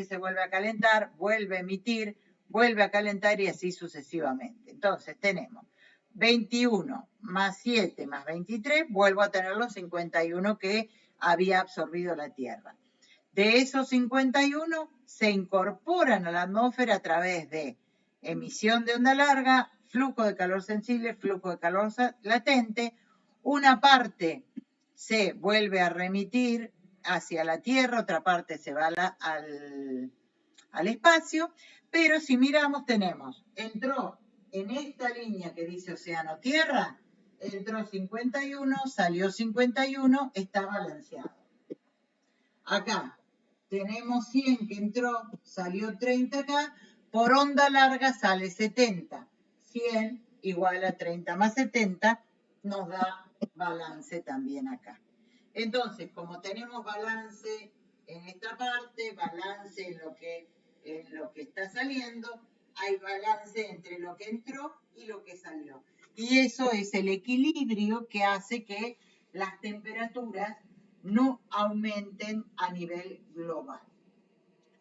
se vuelve a calentar, vuelve a emitir, vuelve a calentar y así sucesivamente. Entonces tenemos 21 más 7 más 23, vuelvo a tener los 51 que había absorbido la Tierra. De esos 51 se incorporan a la atmósfera a través de emisión de onda larga, flujo de calor sensible, flujo de calor latente. Una parte se vuelve a remitir hacia la Tierra, otra parte se va al espacio, pero si miramos tenemos, entró en esta línea que dice océano-tierra, entró 51, salió 51, está balanceado. Acá tenemos 100 que entró, salió 30 acá, por onda larga sale 70. 100 igual a 30 más 70 nos da balance también acá. Entonces, como tenemos balance en esta parte, balance en lo que está saliendo, hay balance entre lo que entró y lo que salió. Y eso es el equilibrio que hace que las temperaturas no aumenten a nivel global.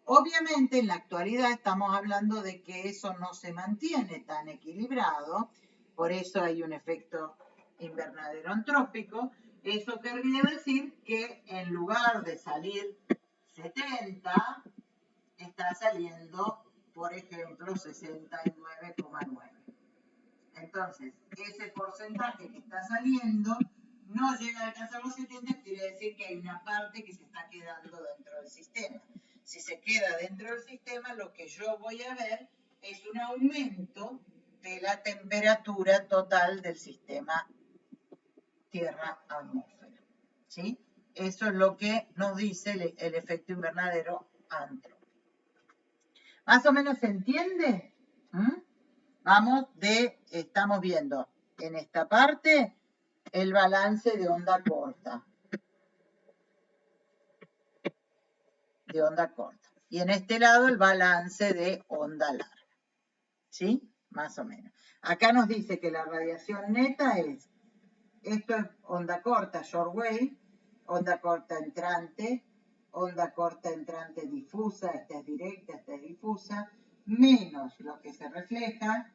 Obviamente, en la actualidad estamos hablando de que eso no se mantiene tan equilibrado, por eso hay un efecto invernadero antrópico. Eso querría decir que en lugar de salir 70, está saliendo, por ejemplo, 69,9. Entonces, ese porcentaje que está saliendo no llega a alcanzar los 70, quiere decir que hay una parte que se está quedando dentro del sistema. Si se queda dentro del sistema, lo que yo voy a ver es un aumento de la temperatura total del sistema Tierra-atmósfera. ¿Sí? Eso es lo que nos dice el efecto invernadero antrópico. ¿Más o menos se entiende? Estamos viendo en esta parte el balance de onda corta. Y en este lado el balance de onda larga. ¿Sí? Más o menos. Acá nos dice que la radiación neta es, esto es onda corta, short wave, onda corta entrante difusa, esta es directa, esta es difusa, menos lo que se refleja,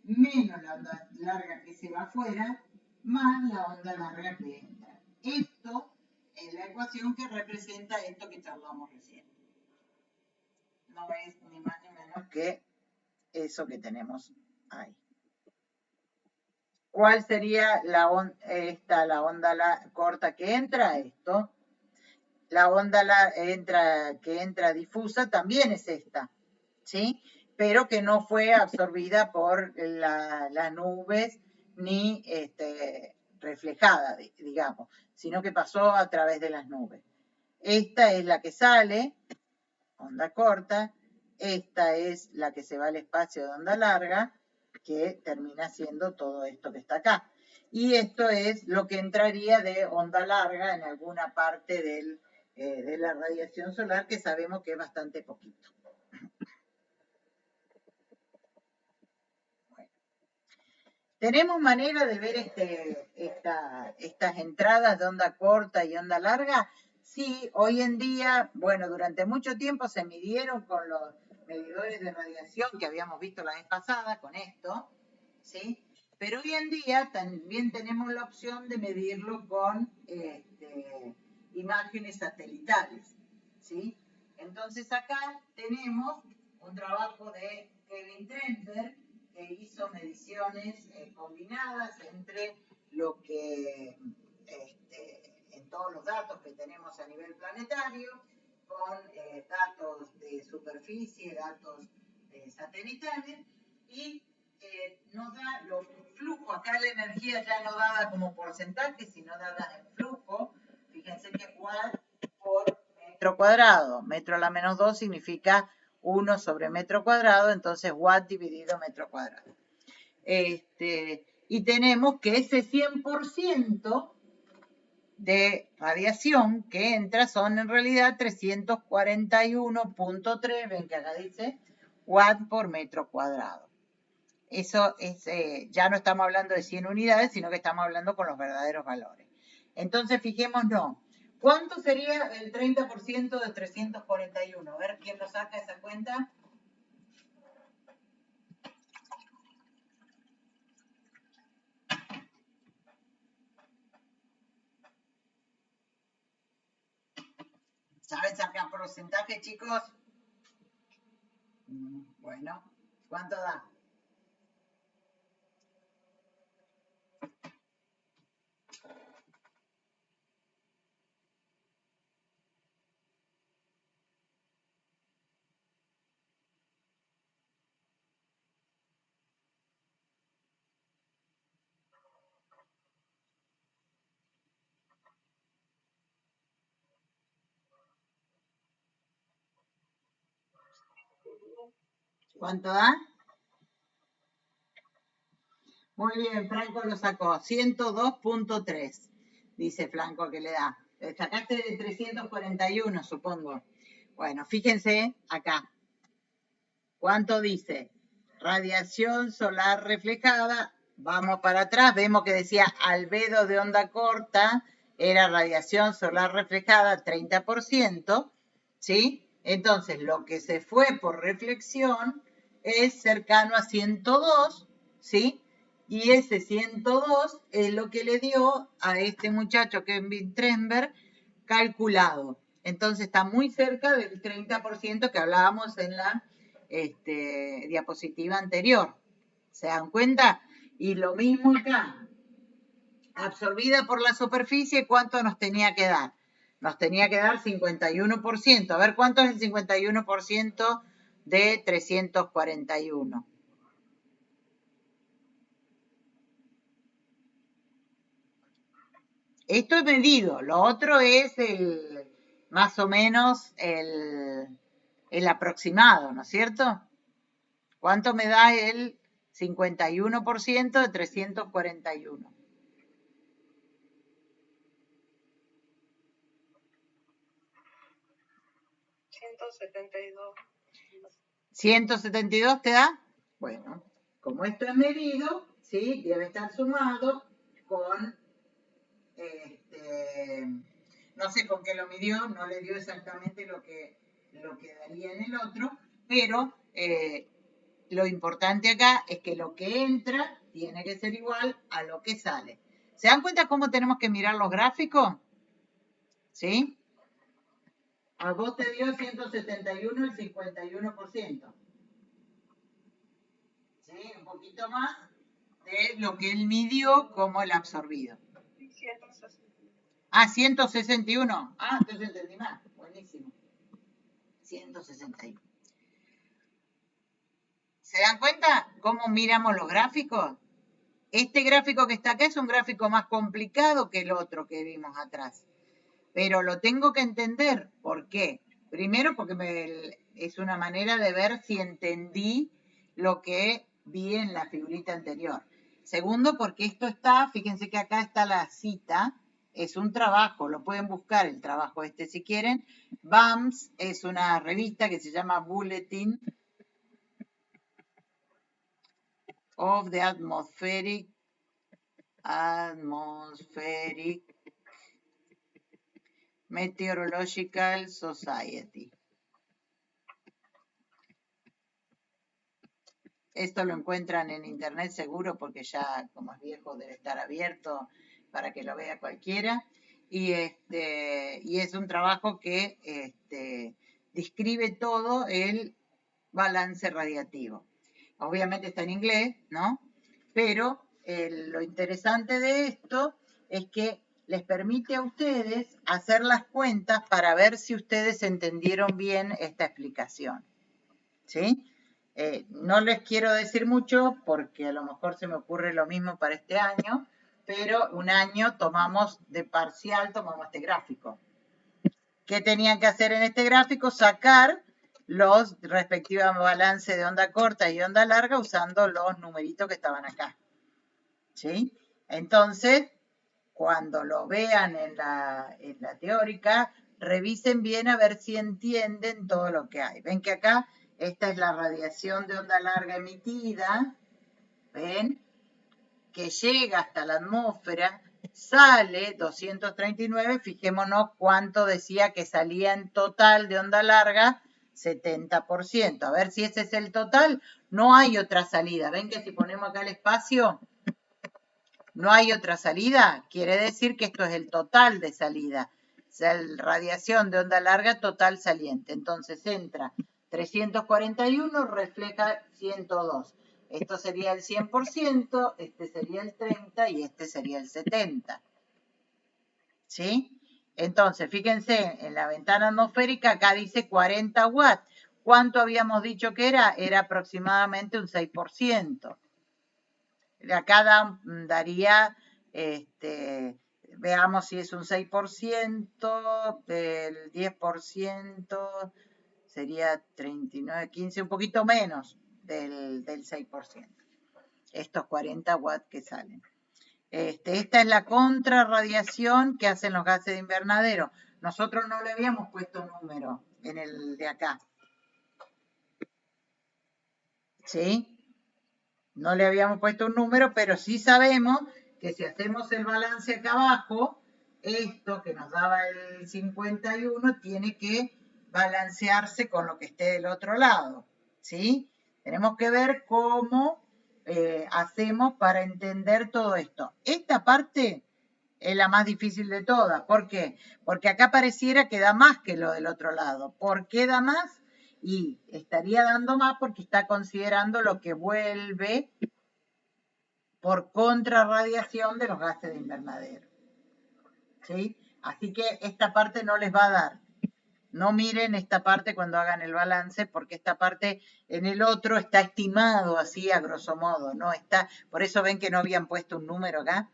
menos la onda larga que se va afuera, más la onda larga que entra. Esto es la ecuación que representa esto que charlamos recién. No es ni más ni menos que eso que tenemos ahí. ¿Cuál sería la onda corta que entra? Esto. La onda que entra difusa también es esta, ¿sí? Pero que no fue absorbida por las nubes ni reflejada, digamos, sino que pasó a través de las nubes. Esta es la que sale, onda corta. Esta es la que se va al espacio de onda larga, que termina siendo todo esto que está acá. Y esto es lo que entraría de onda larga en alguna parte de la radiación solar, que sabemos que es bastante poquito. Bueno. ¿Tenemos manera de ver estas entradas de onda corta y onda larga? Sí, hoy en día, bueno, durante mucho tiempo se midieron con los medidores de radiación que habíamos visto la vez pasada, con esto, ¿sí? Pero hoy en día también tenemos la opción de medirlo con imágenes satelitales, ¿sí? Entonces acá tenemos un trabajo de Kevin Trentberg, que hizo mediciones combinadas entre lo que, en todos los datos que tenemos a nivel planetario, con datos de superficie, datos satelitales, y nos da los flujos. Acá la energía ya no dada como porcentaje, sino dada en flujo. Fíjense que watt por metro cuadrado. Metro a la menos 2 significa 1 sobre metro cuadrado, entonces watt dividido metro cuadrado. Y tenemos que ese 100% de radiación que entra son en realidad 341.3, ven que acá dice watt por metro cuadrado. Eso es, ya no estamos hablando de 100 unidades, sino que estamos hablando con los verdaderos valores. Entonces, fijémonos, ¿cuánto sería el 30% de 341? A ver, ¿quién lo saca esa cuenta? ¿Saben sacar porcentaje, chicos? Bueno, ¿cuánto da? ¿Cuánto da? Muy bien, Franco lo sacó. 102.3. Dice Franco que le da. Sacaste de 341, supongo. Bueno, fíjense acá. ¿Cuánto dice? Radiación solar reflejada. Vamos para atrás. Vemos que decía albedo de onda corta. Era radiación solar reflejada, 30%. ¿Sí? Entonces, lo que se fue por reflexión es cercano a 102. ¿Sí? Y ese 102 es lo que le dio a este muchacho Kevin Trenberg calculado. Entonces está muy cerca del 30% que hablábamos en la diapositiva anterior. ¿Se dan cuenta? Y lo mismo acá. Absorbida por la superficie, ¿cuánto nos tenía que dar? Nos tenía que dar 51%. A ver, ¿cuánto es el 51% de 341? Esto es medido, lo otro es más o menos el aproximado, ¿no es cierto? ¿Cuánto me da el 51% de 341? 172. ¿172 te da? Bueno, como esto es medido, ¿sí? Debe estar sumado con... no sé con qué lo midió, no le dio exactamente lo que daría en el otro, pero lo importante acá es que lo que entra tiene que ser igual a lo que sale. ¿Se dan cuenta cómo tenemos que mirar los gráficos? ¿Sí? A vos te dio 171 el 51%. ¿Sí? Un poquito más de lo que él midió como el absorbido. 161. Entonces entendí más. Buenísimo. 161. ¿Se dan cuenta cómo miramos los gráficos? Este gráfico que está acá es un gráfico más complicado que el otro que vimos atrás. Pero lo tengo que entender. ¿Por qué? Primero porque es una manera de ver si entendí lo que vi en la figurita anterior. Segundo, porque esto está, fíjense que acá está la cita, es un trabajo, lo pueden buscar el trabajo si quieren. BAMS es una revista que se llama Bulletin of the Atmospheric Meteorological Society. Esto lo encuentran en internet seguro porque ya como es viejo debe estar abierto para que lo vea cualquiera. Y es un trabajo que describe todo el balance radiativo. Obviamente está en inglés, ¿no? Pero lo interesante de esto es que les permite a ustedes hacer las cuentas para ver si ustedes entendieron bien esta explicación. ¿Sí? No les quiero decir mucho porque a lo mejor se me ocurre lo mismo para este año, pero un año tomamos de parcial, tomamos este gráfico. ¿Qué tenían que hacer en este gráfico? Sacar los respectivos balances de onda corta y onda larga usando los numeritos que estaban acá. ¿Sí? Entonces, cuando lo vean en la teórica, revisen bien a ver si entienden todo lo que hay. Ven que acá esta es la radiación de onda larga emitida, ¿ven? Que llega hasta la atmósfera, sale 239, fijémonos cuánto decía que salía en total de onda larga, 70%. A ver si ese es el total, no hay otra salida. Ven que si ponemos acá el espacio, no hay otra salida, quiere decir que esto es el total de salida. radiación de onda larga total saliente. Entonces entra 341, refleja 102. Esto sería el 100%, este sería el 30% y este sería el 70%. ¿Sí? Entonces, fíjense, en la ventana atmosférica acá dice 40 watts. ¿Cuánto habíamos dicho que era? Era aproximadamente un 6%. Acá daría, veamos si es un 6%, el 10% sería 39, 15, un poquito menos del 6%. Estos 40 watts que salen. Esta es la contrarradiación que hacen los gases de invernadero. Nosotros no le habíamos puesto número en el de acá. ¿Sí? No le habíamos puesto un número, pero sí sabemos que si hacemos el balance acá abajo, esto que nos daba el 51 tiene que balancearse con lo que esté del otro lado. ¿Sí? Tenemos que ver cómo hacemos para entender todo esto. Esta parte es la más difícil de todas. ¿Por qué? Porque acá pareciera que da más que lo del otro lado. ¿Por qué da más? Y estaría dando más porque está considerando lo que vuelve por contrarradiación de los gases de invernadero. ¿Sí? Así que esta parte no les va a dar. No miren esta parte cuando hagan el balance, porque esta parte en el otro está estimado así a grosso modo, no está, por eso ven que no habían puesto un número acá,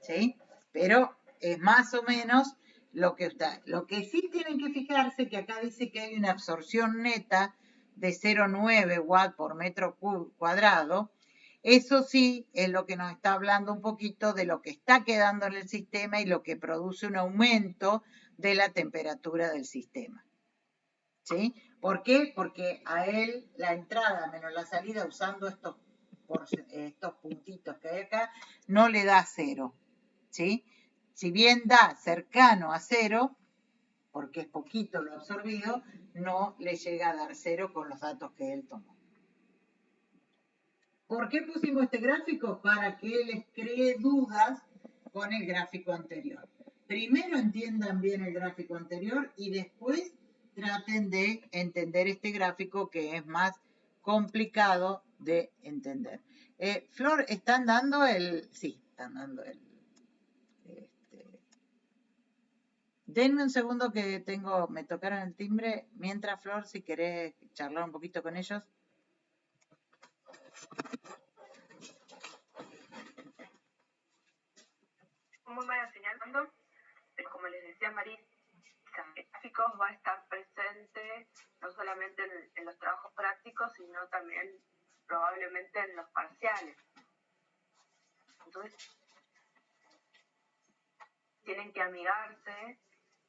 ¿sí? Pero es más o menos lo que está. Lo que sí tienen que fijarse que acá dice que hay una absorción neta de 0,9 watts por metro cuadrado. Eso sí es lo que nos está hablando un poquito de lo que está quedando en el sistema y lo que produce un aumento de la temperatura del sistema. ¿Sí? ¿Por qué? Porque a él la entrada menos la salida usando estos puntitos que hay acá no le da 0. ¿Sí? Si bien da cercano a 0, porque es poquito lo absorbido, no le llega a dar 0 con los datos que él tomó. ¿Por qué pusimos este gráfico? Para que les cree dudas con el gráfico anterior. Primero entiendan bien el gráfico anterior y después traten de entender este gráfico que es más complicado de entender. Flor, ¿están dando el...? Sí, están dando el... Denme un segundo que me tocaron el timbre. Mientras, Flor, si querés charlar un poquito con ellos. Muy buena señalando, como les decía Marisa, gráficos va a estar presente no solamente en los trabajos prácticos, sino también probablemente en los parciales. Entonces, tienen que amigarse,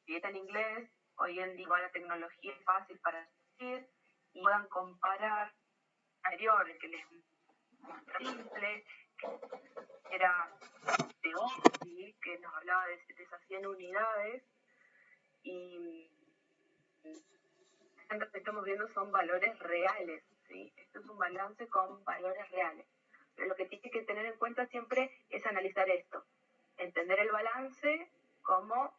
si está en inglés, hoy en día la tecnología es fácil para decir, y puedan comparar anteriores, que les simple, que era de OSI, que nos hablaba de esas 100 unidades, y lo que estamos viendo son valores reales, ¿sí? Esto es un balance con valores reales. Pero lo que tiene que tener en cuenta siempre es analizar esto, entender el balance como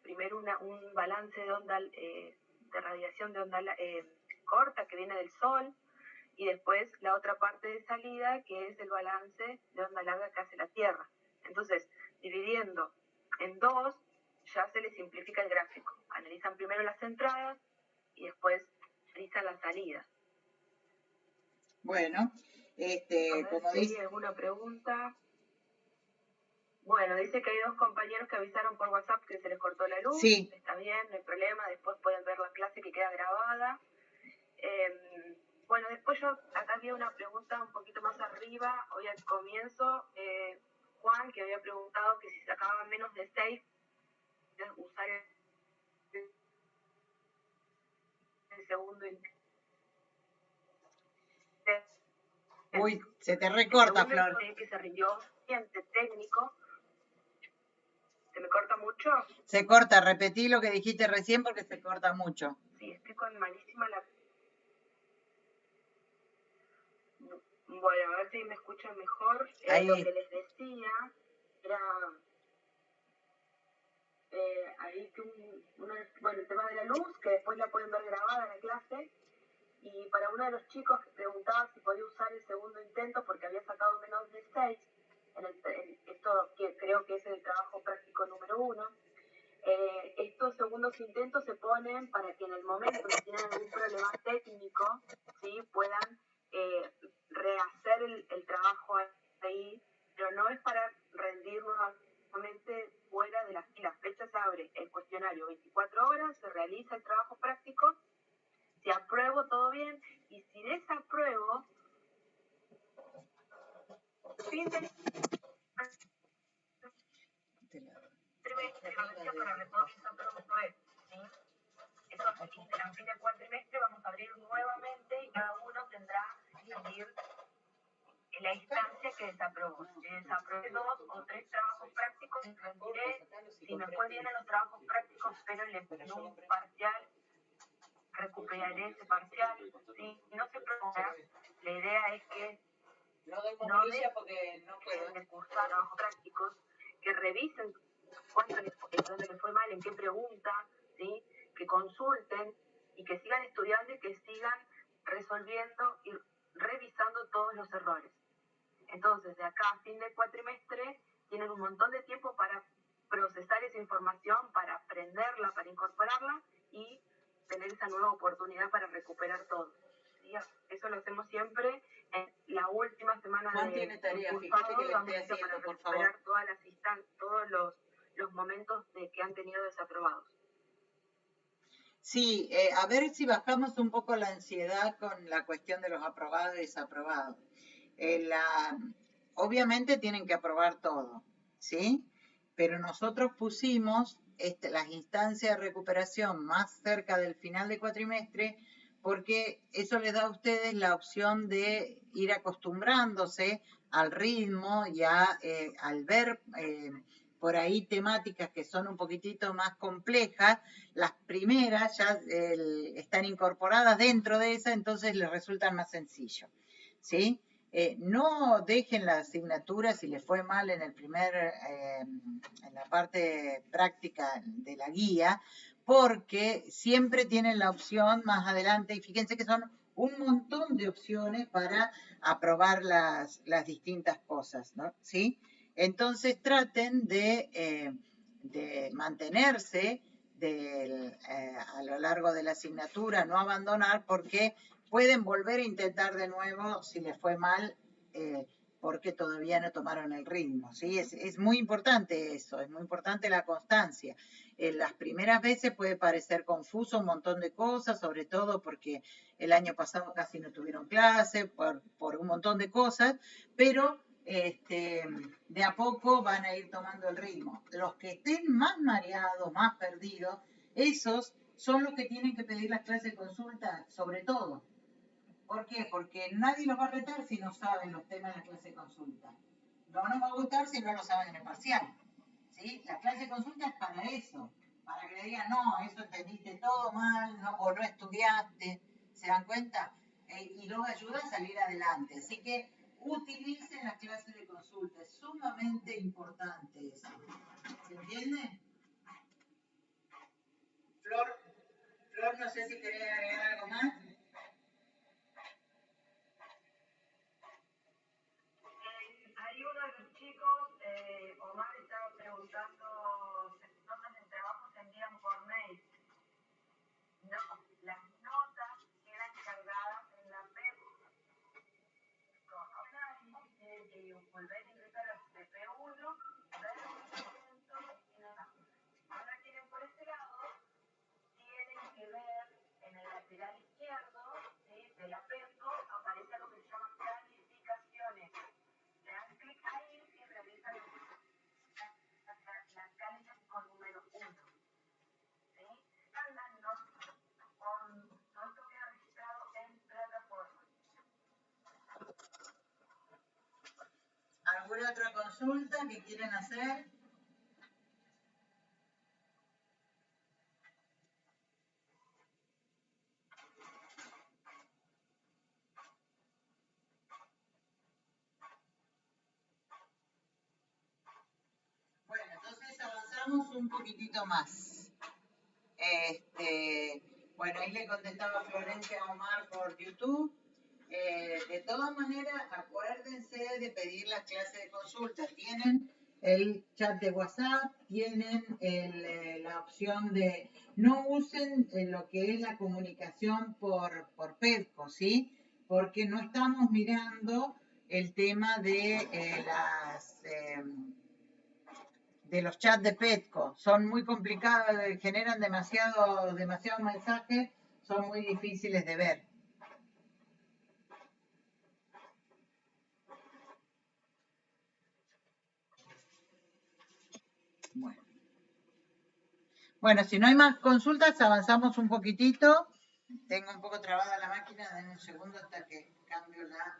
primero un balance de onda de radiación de onda corta que viene del sol, y después la otra parte de salida que es el balance de onda larga que hace la Tierra. Entonces, dividiendo en dos, ya se les simplifica el gráfico. Analizan primero las entradas y después analizan las salidas. Bueno, como dice... ¿Hay alguna pregunta? Bueno, dice que hay 2 compañeros que avisaron por WhatsApp que se les cortó la luz. Sí. Está bien, no hay problema. Después pueden ver la clase que queda grabada. Bueno, después yo acá había una pregunta un poquito más arriba. Hoy al comienzo, Juan, que había preguntado que si sacaban menos de 6, usar el segundo. Uy, se te recorta, Flor. Que se rindió técnico. ¿Se me corta mucho? Se corta, repetí lo que dijiste recién porque se corta mucho. Sí, estoy con malísima la... Bueno, a ver si me escuchan mejor. Lo que les decía era... ahí que el tema de la luz, que después la pueden ver grabada en la clase. Y para uno de los chicos que preguntaba si podía usar el segundo intento porque había sacado menos de 6, esto que creo que es el trabajo práctico número 1, estos segundos intentos se ponen para que en el momento que tienen algún problema técnico, ¿sí? Puedan rehacer el trabajo ahí, pero no es para rendir nuevamente fuera de las fechas. Se abre el cuestionario 24 horas, se realiza el trabajo práctico. Si apruebo, todo bien, y si desapruebo, fin del trimestre, para ver todo eso, ¿sí? Entonces, a fin del cuatrimestre vamos a abrir nuevamente y cada uno tendrá que abrir la instancia que desaprobó. Si desaprobé 2 o 3 trabajos prácticos, rendiré. Si me fue bien en los trabajos prácticos, pero le pedí un parcial, recuperaré ese parcial. ¿Sí? No se preocupen, la idea es que no dejen de cursar trabajos prácticos, que revisen dónde les fue mal, en qué pregunta, ¿sí? Que consulten y que sigan estudiando y que sigan resolviendo y revisando todos los errores. Entonces, de acá a fin de cuatrimestre, tienen un montón de tiempo para procesar esa información, para aprenderla, para incorporarla y tener esa nueva oportunidad para recuperar todo. ¿Sí? Eso lo hacemos siempre en la última semana tiene tarea? Fíjate que le estoy haciendo, para por recuperar favor. todas las instancias, todos los momentos que han tenido desaprobados. Sí, a ver si bajamos un poco la ansiedad con la cuestión de los aprobados y desaprobados. Obviamente tienen que aprobar todo, ¿sí? Pero nosotros pusimos las instancias de recuperación más cerca del final de cuatrimestre porque eso les da a ustedes la opción de ir acostumbrándose al ritmo y al ver por ahí temáticas que son un poquitito más complejas, las primeras ya están incorporadas dentro de esa, entonces les resultan más sencillo, ¿sí? No dejen la asignatura si les fue mal en en la parte práctica de la guía, porque siempre tienen la opción más adelante, y fíjense que son un montón de opciones para aprobar las distintas cosas, ¿no? ¿Sí? Entonces traten de mantenerse a lo largo de la asignatura, no abandonar, porque pueden volver a intentar de nuevo si les fue mal, porque todavía no tomaron el ritmo, ¿sí? Es muy importante eso, es muy importante la constancia. Las primeras veces puede parecer confuso un montón de cosas, sobre todo porque el año pasado casi no tuvieron clase, por un montón de cosas, pero de a poco van a ir tomando el ritmo. Los que estén más mareados, más perdidos, esos son los que tienen que pedir las clases de consulta, sobre todo. ¿Por qué? Porque nadie los va a retar si no saben los temas de la clase de consulta. No nos va a gustar si no lo saben en el parcial. ¿Sí? La clase de consulta es para eso, para que le digan, no, eso entendiste todo mal, no, o no estudiaste, ¿se dan cuenta? Y los ayuda a salir adelante. Así que utilicen la clase de consulta, es sumamente importante eso. ¿Se entiende? Flor, no sé si querés agregar algo más. Hay uno de los chicos, Omar, estaba preguntando si las notas del trabajo se envían por mail. No, las notas quedan cargadas en la web. Tienen que volver a ingresar a CP1, ver el documento y nada. Ahora quieren por este lado, tienen que ver en el lateral izquierdo, ¿sí? De la PEPO aparece lo que se llama calificaciones. Le dan clic ahí y realizan la calificación número 1. ¿Sí? Todo esto queda registrado en plataforma. ¿Alguna otra consulta que quieren hacer? Bueno, entonces avanzamos un poquitito más. Bueno, ahí le contestaba Florencia Omar por YouTube. De todas maneras, acuérdense de pedir las clases de consulta. Tienen el chat de WhatsApp, tienen la opción de no usen lo que es la comunicación por PEDCO, ¿sí? Porque no estamos mirando el tema de los chats de PEDCO. Son muy complicados, generan demasiado mensajes, son muy difíciles de ver. Bueno, si no hay más consultas, avanzamos un poquitito. Tengo un poco trabada la máquina, denme un segundo hasta que cambio la...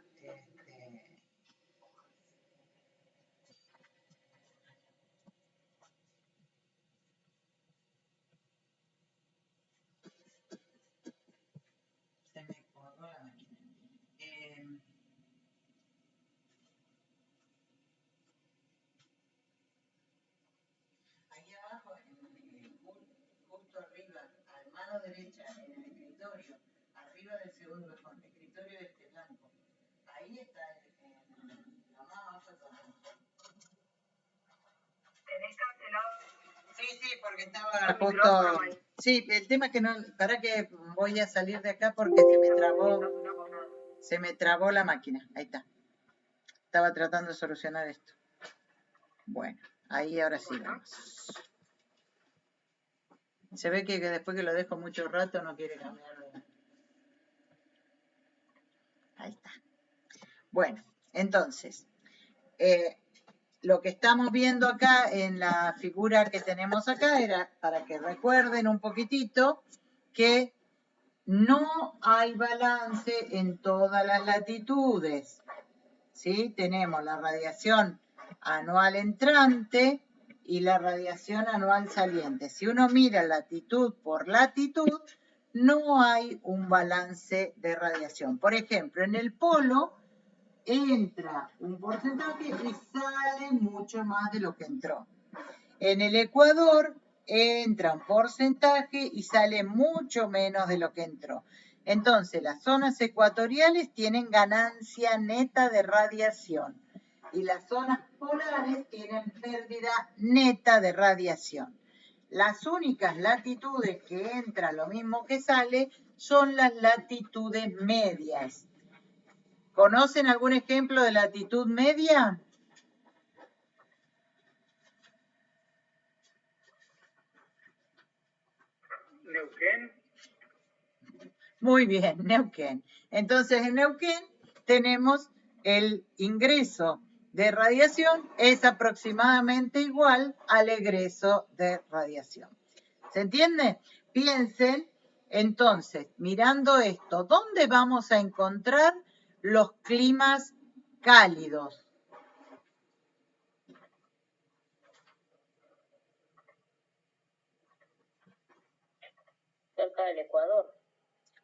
Se me colgó la máquina. Ahí abajo, justo arriba, a mano derecha, en el escritorio, arriba del segundo cajón, escritorio este blanco. Ahí está la más abajo de todo. ¿Tenés cancelado? Sí, porque estaba justo... Sí, el tema es que no... Para que voy a salir de acá porque se me trabó la máquina. Ahí está. Estaba tratando de solucionar esto. Bueno, ahí ahora sí vamos. Se ve que después que lo dejo mucho rato no quiere cambiar de... Ahí está. Bueno, entonces, lo que estamos viendo acá en la figura que tenemos acá era para que recuerden un poquitito que no hay balance en todas las latitudes. ¿Sí? Tenemos la radiación anual entrante y la radiación anual saliente. Si uno mira latitud por latitud, no hay un balance de radiación. Por ejemplo, en el polo entra un porcentaje y sale mucho más de lo que entró. En el ecuador entra un porcentaje y sale mucho menos de lo que entró. Entonces, las zonas ecuatoriales tienen ganancia neta de radiación y las zonas polares tienen pérdida neta de radiación. Las únicas latitudes que entra lo mismo que sale son las latitudes medias. ¿Conocen algún ejemplo de latitud media? Neuquén. Muy bien, Neuquén. Entonces, en Neuquén tenemos el ingreso de radiación es aproximadamente igual al egreso de radiación. ¿Se entiende? Piensen, entonces, mirando esto, ¿dónde vamos a encontrar los climas cálidos? Cerca del Ecuador.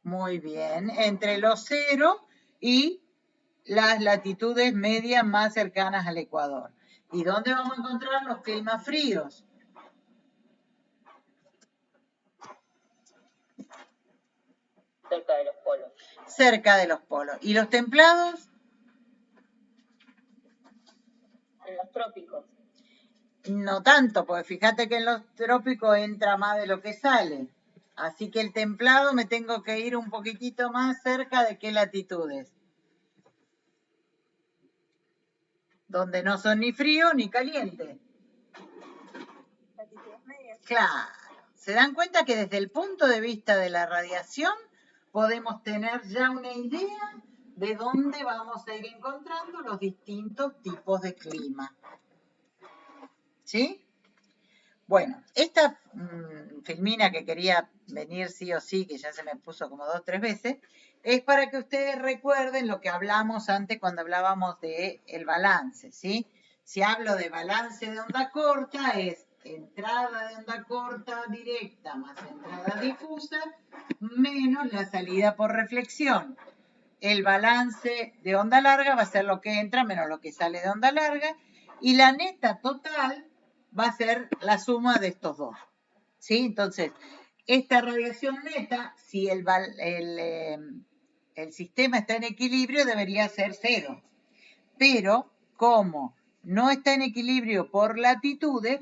Muy bien, entre los 0 y las latitudes medias más cercanas al Ecuador. ¿Y dónde vamos a encontrar los climas fríos? Cerca de los polos. Cerca de los polos. ¿Y los templados? En los trópicos. No tanto, porque fíjate que en los trópicos entra más de lo que sale. Así que el templado me tengo que ir un poquitito más cerca de qué latitudes. Donde no son ni frío ni caliente. Latitudes medias. Claro. ¿Se dan cuenta que desde el punto de vista de la radiación podemos tener ya una idea de dónde vamos a ir encontrando los distintos tipos de clima? ¿Sí? Bueno, esta filmina que quería venir sí o sí, que ya se me puso como 2 o 3 veces, es para que ustedes recuerden lo que hablamos antes cuando hablábamos de el balance, ¿sí? Si hablo de balance de onda corta, es entrada de onda corta directa más entrada difusa menos la salida por reflexión. El balance de onda larga va a ser lo que entra menos lo que sale de onda larga y la neta total va a ser la suma de estos dos. ¿Sí? Entonces, esta radiación neta, si el sistema está en equilibrio, debería ser 0. Pero como no está en equilibrio por latitudes,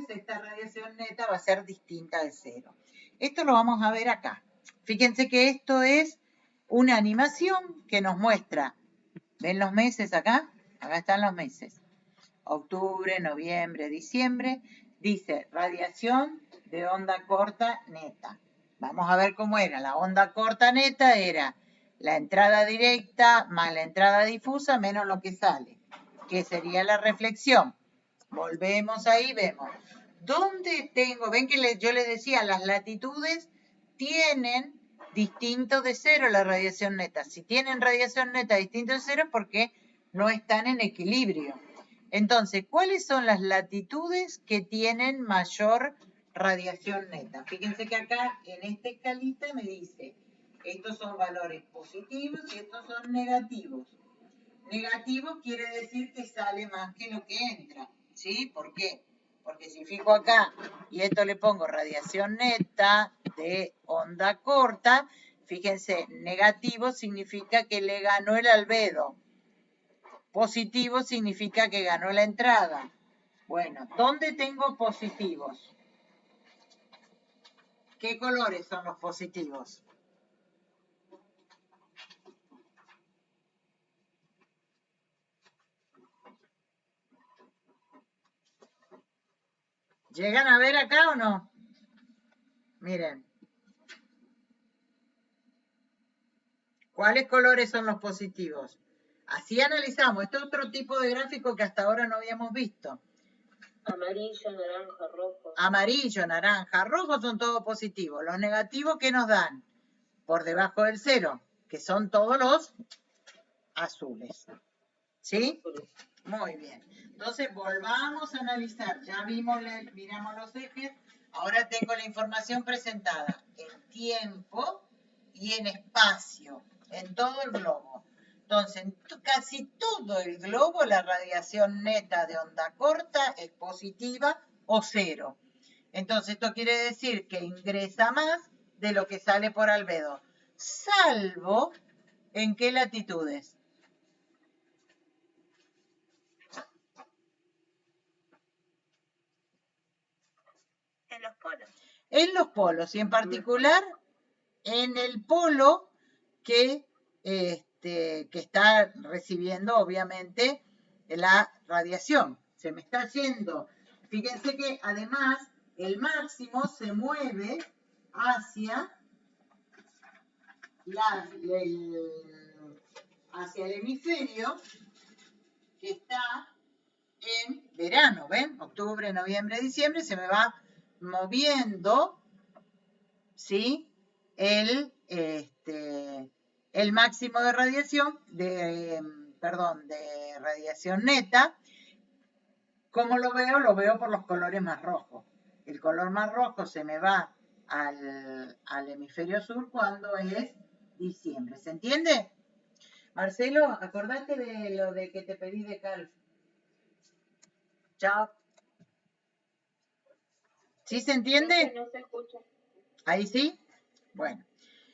esta radiación neta va a ser distinta de 0. Esto lo vamos a ver acá. Fíjense que esto es una animación que nos muestra, ¿ven los meses acá? Acá están los meses. Octubre, noviembre, diciembre. Dice radiación de onda corta neta. Vamos a ver cómo era. La onda corta neta era la entrada directa más la entrada difusa menos lo que sale, que sería la reflexión. Volvemos ahí, vemos. ¿Dónde tengo? Ven que yo les decía, las latitudes tienen distinto de 0 la radiación neta. Si tienen radiación neta distinto de 0 es porque no están en equilibrio. Entonces, ¿cuáles son las latitudes que tienen mayor radiación neta? Fíjense que acá en esta escalita me dice, estos son valores positivos y estos son negativos. Negativo quiere decir que sale más que lo que entra, ¿sí? ¿Por qué? Porque si fijo acá y esto le pongo radiación neta de onda corta, fíjense, negativo significa que le ganó el albedo. Positivo significa que ganó la entrada. Bueno, ¿dónde tengo positivos? ¿Qué colores son los positivos? ¿Llegan a ver acá o no? Miren. ¿Cuáles colores son los positivos? Así analizamos. Este es otro tipo de gráfico que hasta ahora no habíamos visto. Amarillo, naranja, rojo. Amarillo, naranja, rojo son todos positivos. Los negativos, ¿qué nos dan? Por debajo del 0, que son todos los azules. ¿Sí? Muy bien. Entonces, volvamos a analizar. Ya miramos los ejes. Ahora tengo la información presentada en tiempo y en espacio, en todo el globo. Entonces, en casi todo el globo, la radiación neta de onda corta es positiva o 0. Entonces, esto quiere decir que ingresa más de lo que sale por albedo. Salvo, ¿en qué latitudes? En los polos. En los polos, y en particular en el polo que está recibiendo, obviamente, la radiación. Se me está yendo. Fíjense que, además, el máximo se mueve hacia el hemisferio que está en verano, ¿ven? Octubre, noviembre, diciembre, se me va moviendo, ¿sí? El máximo de radiación, de radiación neta. ¿Cómo lo veo? Lo veo por los colores más rojos. El color más rojo se me va al hemisferio sur cuando es diciembre. ¿Se entiende? Marcelo, acordate de lo de que te pedí de Calf. Chao. ¿Sí se entiende? No se escucha. ¿Ahí sí? Bueno.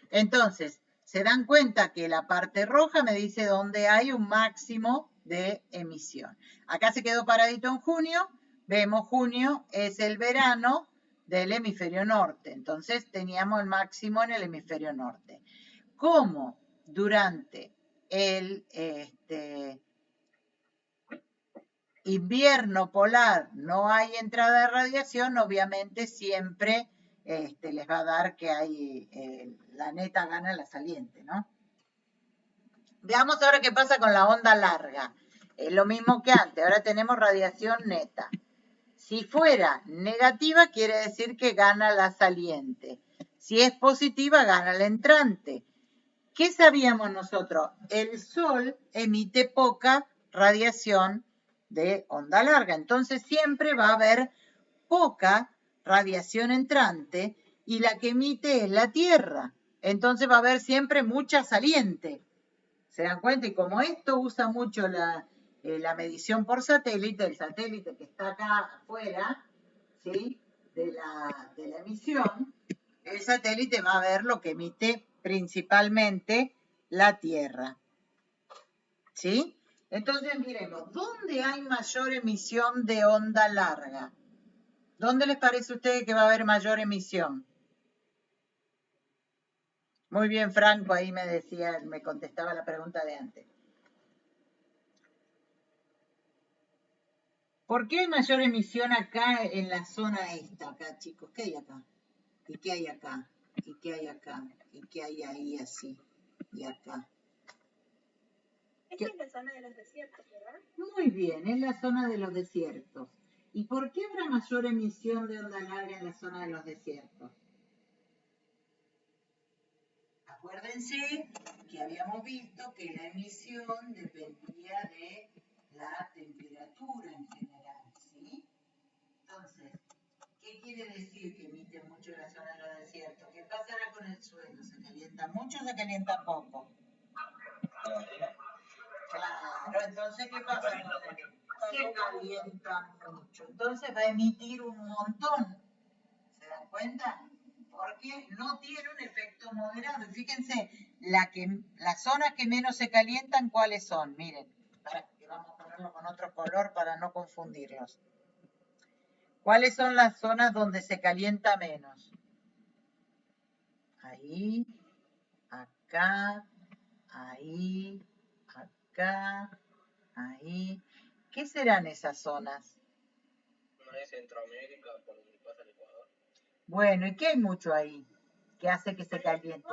Entonces, se dan cuenta que la parte roja me dice dónde hay un máximo de emisión. Acá se quedó paradito en junio. Vemos junio es el verano del hemisferio norte. Entonces, teníamos el máximo en el hemisferio norte. Como durante el invierno polar no hay entrada de radiación, obviamente siempre les va a dar que hay la neta gana la saliente, ¿no? Veamos ahora qué pasa con la onda larga. Es lo mismo que antes, ahora tenemos radiación neta. Si fuera negativa, quiere decir que gana la saliente. Si es positiva, gana la entrante. ¿Qué sabíamos nosotros? El Sol emite poca radiación de onda larga. Entonces siempre va a haber poca radiación entrante y la que emite es la Tierra. Entonces va a haber siempre mucha saliente. ¿Se dan cuenta? Y como esto usa mucho la medición por satélite, el satélite que está acá afuera, ¿sí? de la emisión, El satélite va a ver lo que emite principalmente la Tierra. ¿Sí? Entonces, miremos, ¿dónde hay mayor emisión de onda larga? ¿Dónde les parece a ustedes que va a haber mayor emisión? Muy bien, Franco, ahí me decía, me contestaba la pregunta de antes. ¿Por qué hay mayor emisión acá en la zona esta, acá, chicos? ¿Qué hay acá? ¿Y qué hay acá? ¿Y qué hay acá? ¿Y qué hay ahí así? Y acá. Esta es la zona de los desiertos, ¿verdad? Muy bien, es la zona de los desiertos. ¿Y por qué habrá mayor emisión de onda larga en la zona de los desiertos? Acuérdense que habíamos visto que la emisión dependía de la temperatura en general, ¿sí? Entonces, ¿qué quiere decir que emite mucho la zona de los desiertos? ¿Qué pasará con el suelo? ¿Se calienta mucho o se calienta poco? Claro, entonces, ¿qué pasa con él? Se calienta mucho. Entonces va a emitir un montón. ¿Se dan cuenta? Porque no tiene un efecto moderado. Y fíjense, las zonas que menos se calientan, ¿cuáles son? Miren, que vamos a ponerlo con otro color para no confundirlos. ¿Cuáles son las zonas donde se calienta menos? Ahí, acá, ahí, acá, ahí. ¿Qué serán esas zonas? No es Centroamérica, por donde pasa el Ecuador. Bueno, ¿y qué hay mucho ahí que hace que se caliente?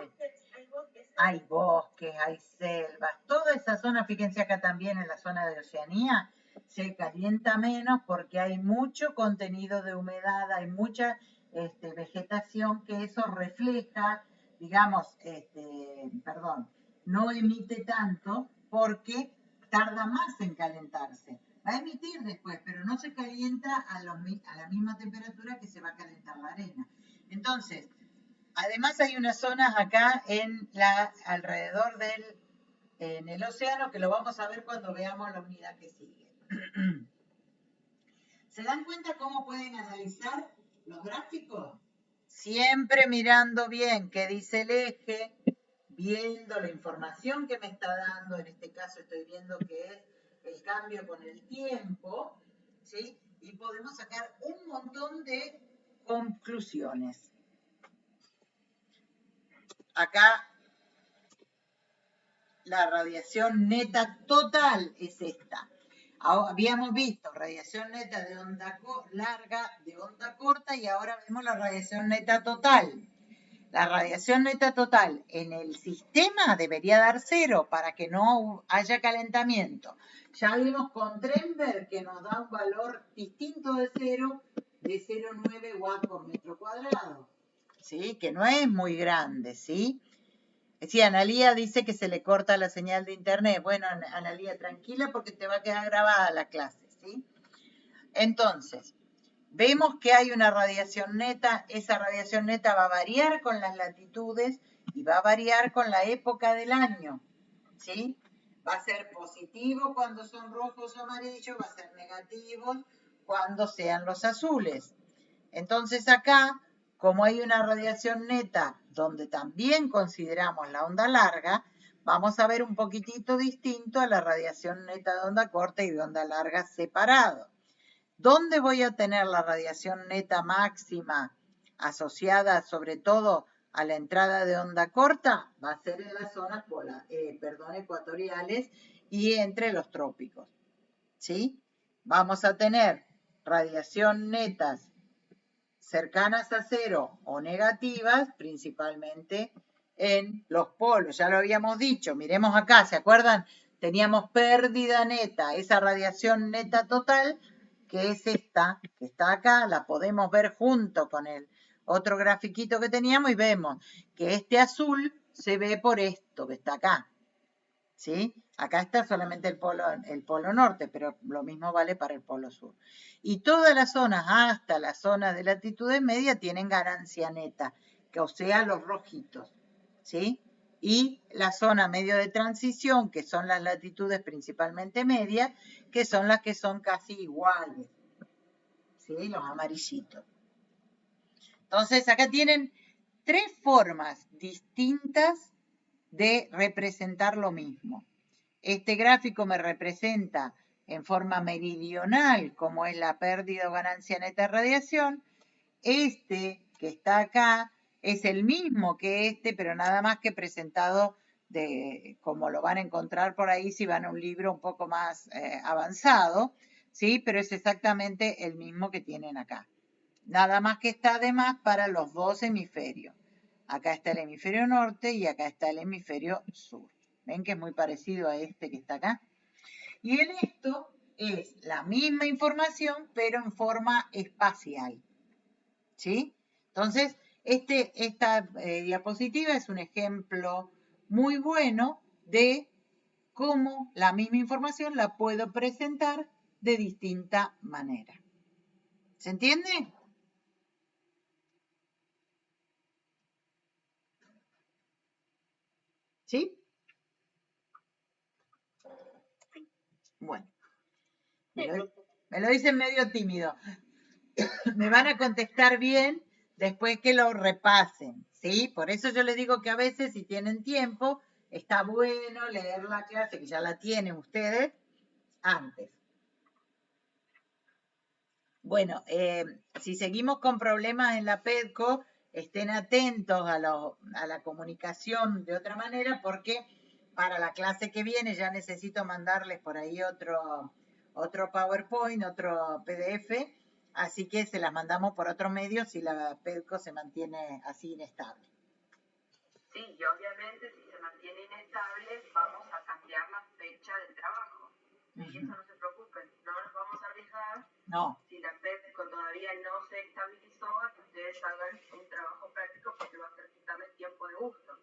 Hay bosques, hay selvas. Toda esa zona, fíjense acá también en la zona de Oceanía, se calienta menos porque hay mucho contenido de humedad, hay mucha vegetación que eso refleja, digamos, no emite tanto porque tarda más en calentarse. Va a emitir después, pero no se calienta a la misma temperatura que se va a calentar la arena. Entonces, además hay unas zonas acá alrededor en el océano que lo vamos a ver cuando veamos la unidad que sigue. ¿Se dan cuenta cómo pueden analizar los gráficos? Siempre mirando bien qué dice el eje, viendo la información que me está dando, en este caso estoy viendo que es el cambio con el tiempo, ¿sí? Y podemos sacar un montón de conclusiones. Acá la radiación neta total es esta. Habíamos visto radiación neta de onda larga, de onda corta, y ahora vemos la radiación neta total. La radiación neta total en el sistema debería dar 0 para que no haya calentamiento. Ya vimos con Trenberg que nos da un valor distinto de 0, de 0,9 watts por metro cuadrado. ¿Sí? Que no es muy grande, ¿sí? Sí, Analía dice que se le corta la señal de internet. Bueno, Analía, tranquila porque te va a quedar grabada la clase, ¿sí? Entonces, vemos que hay una radiación neta. Esa radiación neta va a variar con las latitudes y va a variar con la época del año, ¿sí? Va a ser positivo cuando son rojos o amarillos, va a ser negativo cuando sean los azules. Entonces acá, como hay una radiación neta donde también consideramos la onda larga, vamos a ver un poquitito distinto a la radiación neta de onda corta y de onda larga separado. ¿Dónde voy a tener la radiación neta máxima asociada sobre todo a la entrada de onda corta? Va a ser en las zonas ecuatoriales y entre los trópicos, ¿sí? Vamos a tener radiación netas cercanas a 0 o negativas, principalmente en los polos. Ya lo habíamos dicho, miremos acá, ¿se acuerdan? Teníamos pérdida neta, esa radiación neta total, que es esta, que está acá, la podemos ver junto con el otro grafiquito que teníamos y vemos que este azul se ve por esto que está acá, ¿sí? Acá está solamente el polo norte, pero lo mismo vale para el polo sur. Y todas las zonas, hasta la zona de latitudes media, tienen ganancia neta, o sea, los rojitos, ¿sí? Y la zona medio de transición, que son las latitudes principalmente medias, que son las que son casi iguales, ¿sí? Los amarillitos. Entonces, acá tienen 3 formas distintas de representar lo mismo. Este gráfico me representa en forma meridional, como es la pérdida o ganancia neta de radiación. Este que está acá es el mismo que este, pero nada más que presentado como lo van a encontrar por ahí si van a un libro un poco más avanzado, ¿sí? Pero es exactamente el mismo que tienen acá. Nada más que está además para los 2 hemisferios. Acá está el hemisferio norte y acá está el hemisferio sur. ¿Ven que es muy parecido a este que está acá? Y en esto es la misma información, pero en forma espacial. ¿Sí? Entonces, esta diapositiva es un ejemplo muy bueno de cómo la misma información la puedo presentar de distinta manera. ¿Se entiende? ¿Sí? Bueno. Me lo dicen medio tímido. Me van a contestar bien después que lo repasen, ¿sí? Por eso yo les digo que a veces, si tienen tiempo, está bueno leer la clase, que ya la tienen ustedes, antes. Bueno, si seguimos con problemas en la PEDCO, estén atentos a la comunicación de otra manera, porque para la clase que viene ya necesito mandarles por ahí otro PowerPoint, otro PDF, así que se las mandamos por otro medio si la PEDCO se mantiene así inestable. Sí, y obviamente si se mantiene inestable vamos a cambiar la fecha del trabajo. Y eso no se preocupen, no nos vamos a arriesgar. No. Si la PEDCO todavía no se estabilizó, que ustedes hagan un trabajo práctico porque va a ser quitarles tiempo de gusto.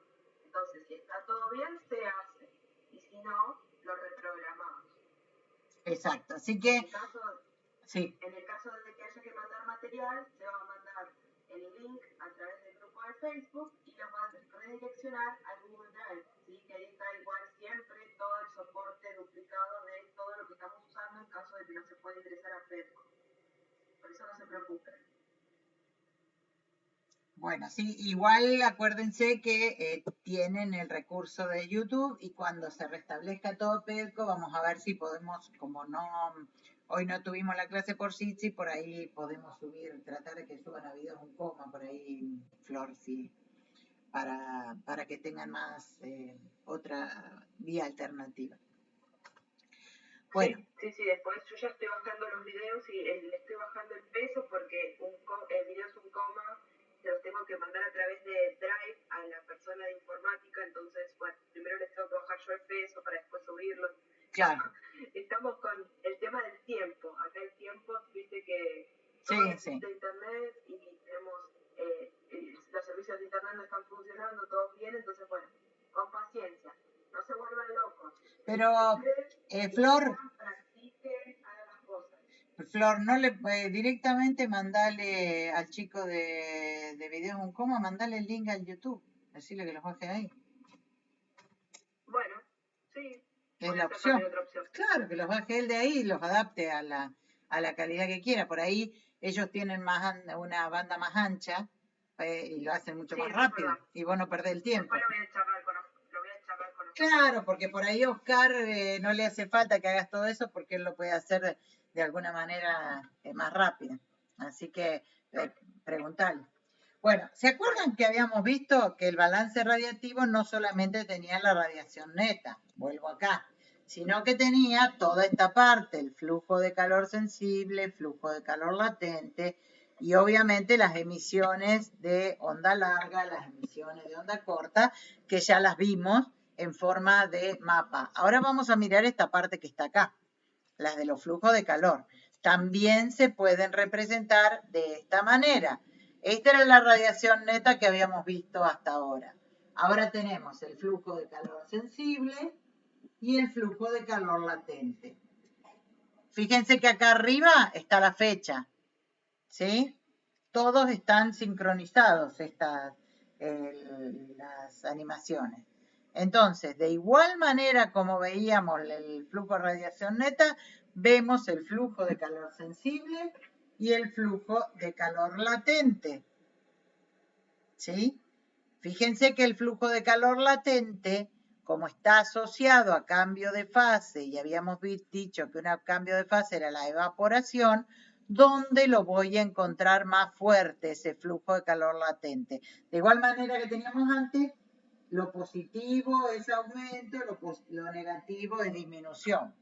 Entonces, si está todo bien, se hace. Y si no, lo reprogramamos. Exacto, así que... En el caso de que haya que mandar material, se va a mandar el link a través del grupo de Facebook y lo va a redireccionar al Google Drive, ¿sí? Que ahí está igual siempre todo el soporte duplicado de todo lo que estamos usando en caso de que no se pueda ingresar a Facebook. Por eso no se preocupen. Bueno, sí, igual acuérdense que tienen el recurso de YouTube y cuando se restablezca todo PEDCO, vamos a ver si podemos, como hoy no tuvimos la clase por Jitsi, por ahí podemos tratar de que suban a videos un coma, por ahí, Flor, sí, para que tengan más otra vía alternativa. Bueno. Sí, después yo ya estoy bajando los videos y le estoy bajando el peso porque el video es un coma, se los tengo que mandar a través de Drive a la persona de informática, entonces, bueno, primero les tengo que bajar yo el peso para después subirlo. Claro. Estamos con el tema del tiempo. Acá el tiempo, viste que todo necesita internet y tenemos los servicios de internet no están funcionando, todo bien, entonces, bueno, con paciencia, no se vuelvan locos. Pero, Flor, practiquen, hagan las cosas. Flor, no le directamente mandale al chico de videos un coma, mandale el link al YouTube, decirle que los baje ahí. Bueno, sí. Es la opción. Claro, que los baje él de ahí y los adapte a la calidad que quiera. Por ahí ellos tienen una banda más ancha y lo hacen mucho más rápido. Y vos no perdés el tiempo. Después lo voy a charlar con Claro, porque por ahí Oscar no le hace falta que hagas todo eso porque él lo puede hacer de alguna manera más rápida. Así que preguntale. Bueno, ¿se acuerdan que habíamos visto que el balance radiativo no solamente tenía la radiación neta, vuelvo acá, sino que tenía toda esta parte, el flujo de calor sensible, el flujo de calor latente y obviamente las emisiones de onda larga, las emisiones de onda corta, que ya las vimos en forma de mapa. Ahora vamos a mirar esta parte que está acá, las de los flujos de calor. También se pueden representar de esta manera. Esta era la radiación neta que habíamos visto hasta ahora. Ahora tenemos el flujo de calor sensible y el flujo de calor latente. Fíjense que acá arriba está la fecha, ¿sí? Todos están sincronizados las animaciones. Entonces, de igual manera como veíamos el flujo de radiación neta, vemos el flujo de calor sensible y el flujo de calor latente. ¿Sí? Fíjense que el flujo de calor latente, como está asociado a cambio de fase, y habíamos dicho que un cambio de fase era la evaporación, ¿dónde lo voy a encontrar más fuerte ese flujo de calor latente? De igual manera que teníamos antes, lo positivo es aumento, lo negativo es disminución.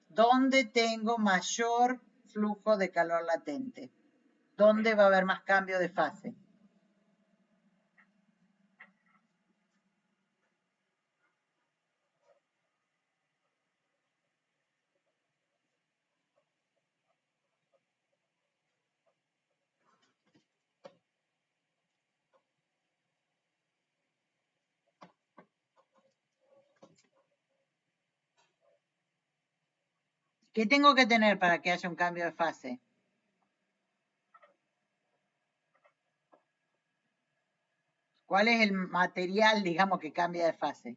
¿Dónde tengo mayor flujo de calor latente? ¿Dónde va a haber más cambio de fase? ¿Qué tengo que tener para que haya un cambio de fase? ¿Cuál es el material, digamos, que cambia de fase?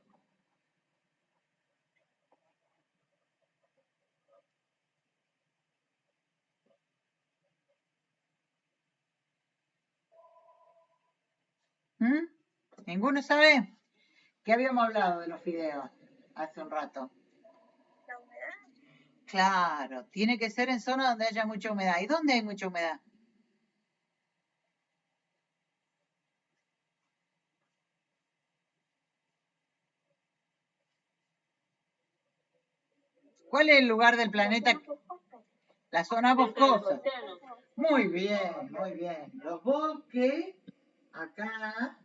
¿Ninguno sabe? ¿Qué habíamos hablado de los fideos hace un rato? La humedad. Claro, tiene que ser en zonas donde haya mucha humedad. ¿Y dónde hay mucha humedad? ¿Cuál es el lugar del planeta? La zona boscosa. Muy bien, muy bien. Los bosques, acá,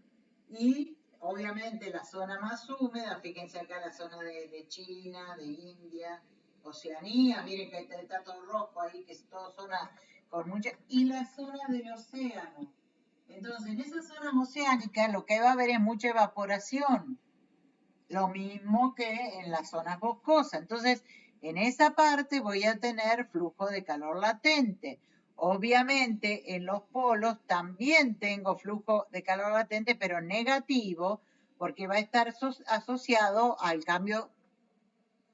y obviamente la zona más húmeda, fíjense acá la zona de China, de India, Oceanía, miren que está todo rojo ahí, que es toda zona con mucha, y la zona del océano. Entonces, en esas zonas oceánicas lo que va a haber es mucha evaporación, lo mismo que en las zonas boscosas. Entonces, en esa parte voy a tener flujo de calor latente. Obviamente, en los polos también tengo flujo de calor latente, pero negativo, porque va a estar asociado al cambio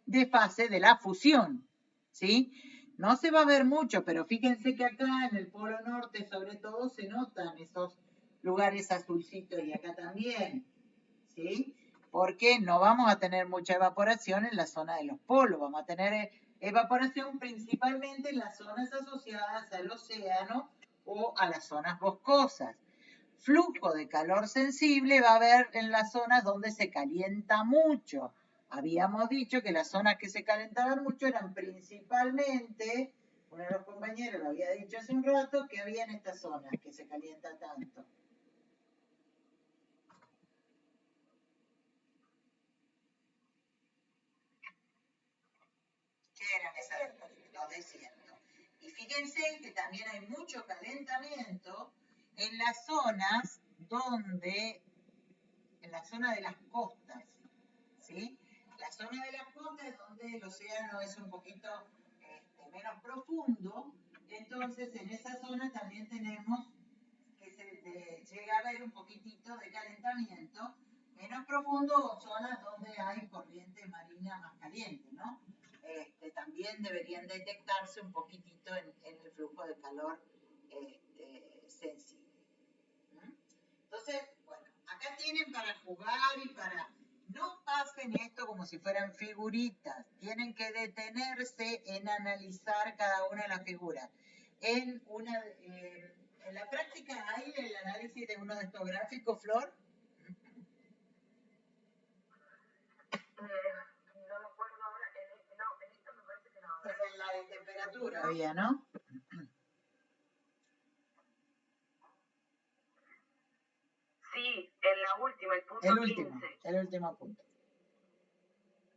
de fase de la fusión, ¿sí? No se va a ver mucho, pero fíjense que acá en el polo norte, sobre todo, se notan esos lugares azulcitos y acá también, ¿sí? Porque no vamos a tener mucha evaporación en la zona de los polos, vamos a tener evaporación principalmente en las zonas asociadas al océano o a las zonas boscosas. Flujo de calor sensible va a haber en las zonas donde se calienta mucho. Habíamos dicho que las zonas que se calentaban mucho eran principalmente, uno de los compañeros lo había dicho hace un rato, que había en estas zonas que se calienta tanto. ¿Qué eran esas? Los desiertos. Y fíjense que también hay mucho calentamiento en las zonas donde, en la zona de las costas, ¿sí? La zona de las costas es donde el océano es un poquito menos profundo, entonces en esa zona también tenemos que llega a haber un poquitito de calentamiento menos profundo o zonas donde hay corriente marina más caliente, ¿no? También deberían detectarse un poquitito en el flujo de calor sensible. Entonces, bueno, acá tienen para jugar y para... No pasen esto como si fueran figuritas, tienen que detenerse en analizar cada una de las figuras. En la práctica hay el análisis de uno de estos gráficos, Flor. No me acuerdo ahora, en esto me parece que no. Pues en la de temperatura había, ¿no? Sí, en la última, el punto 15. El último punto.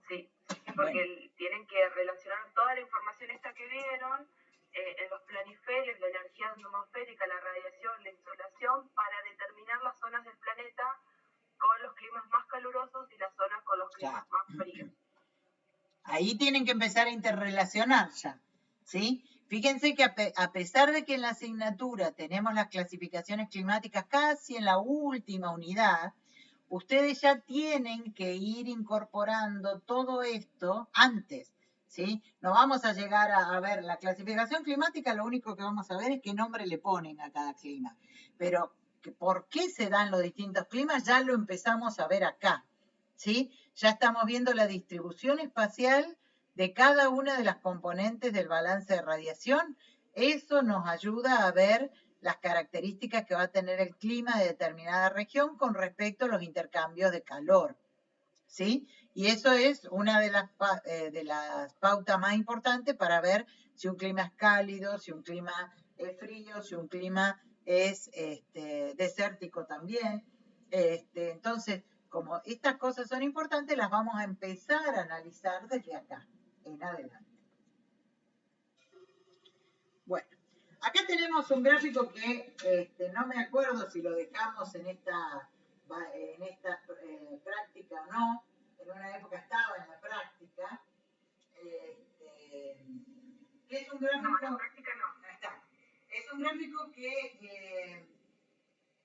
Sí, porque tienen que relacionar toda la información esta que vieron en los planisferios, la energía atmosférica, la radiación, la insolación, para determinar las zonas del planeta con los climas más calurosos y las zonas con los climas más fríos. Ahí tienen que empezar a interrelacionar ya, ¿sí? Fíjense que a pesar de que en la asignatura tenemos las clasificaciones climáticas casi en la última unidad, ustedes ya tienen que ir incorporando todo esto antes, ¿sí? No vamos a llegar a ver la clasificación climática, lo único que vamos a ver es qué nombre le ponen a cada clima. Pero por qué se dan los distintos climas, ya lo empezamos a ver acá, ¿sí? Ya estamos viendo la distribución espacial de cada una de las componentes del balance de radiación. Eso nos ayuda a ver las características que va a tener el clima de determinada región con respecto a los intercambios de calor, ¿sí? Y eso es una de las pautas más importantes para ver si un clima es cálido, si un clima es frío, si un clima es desértico también. Entonces, como estas cosas son importantes, las vamos a empezar a analizar desde acá en adelante. Bueno, acá tenemos un gráfico que no me acuerdo si lo dejamos en esta práctica o no. En una época estaba en la práctica. Que es un gráfico. No, en la práctica no. Está. Es un gráfico que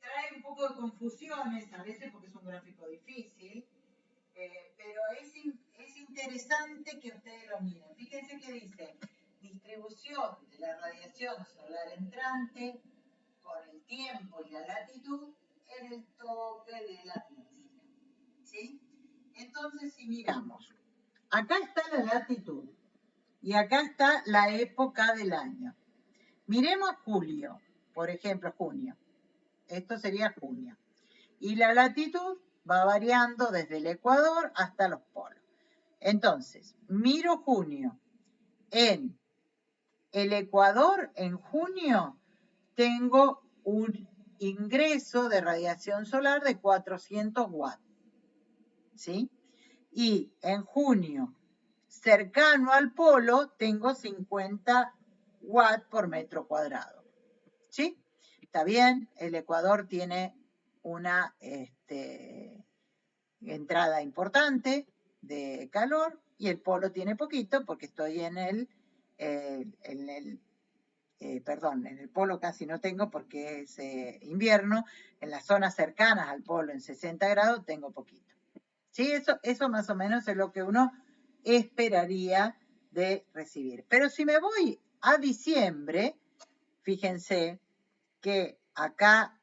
trae un poco de confusiones a veces porque es un gráfico difícil. Pero es interesante que ustedes lo miren. Fíjense que dice distribución de la radiación solar entrante con el tiempo y la latitud en el tope de la atmósfera. ¿Sí? Entonces, si miramos, acá está la latitud y acá está la época del año. Miremos julio, por ejemplo, junio. Esto sería junio. Y la latitud va variando desde el Ecuador hasta los polos. Entonces, miro junio. En el Ecuador, en junio, tengo un ingreso de radiación solar de 400 watts. ¿Sí? Y en junio, cercano al polo, tengo 50 watts por metro cuadrado. ¿Sí? Está bien, el Ecuador tiene una entrada importante de calor y el polo tiene poquito porque estoy en el polo casi no tengo porque es invierno. En las zonas cercanas al polo en 60 grados tengo poquito. ¿Sí? Eso más o menos es lo que uno esperaría de recibir. Pero si me voy a diciembre, fíjense que acá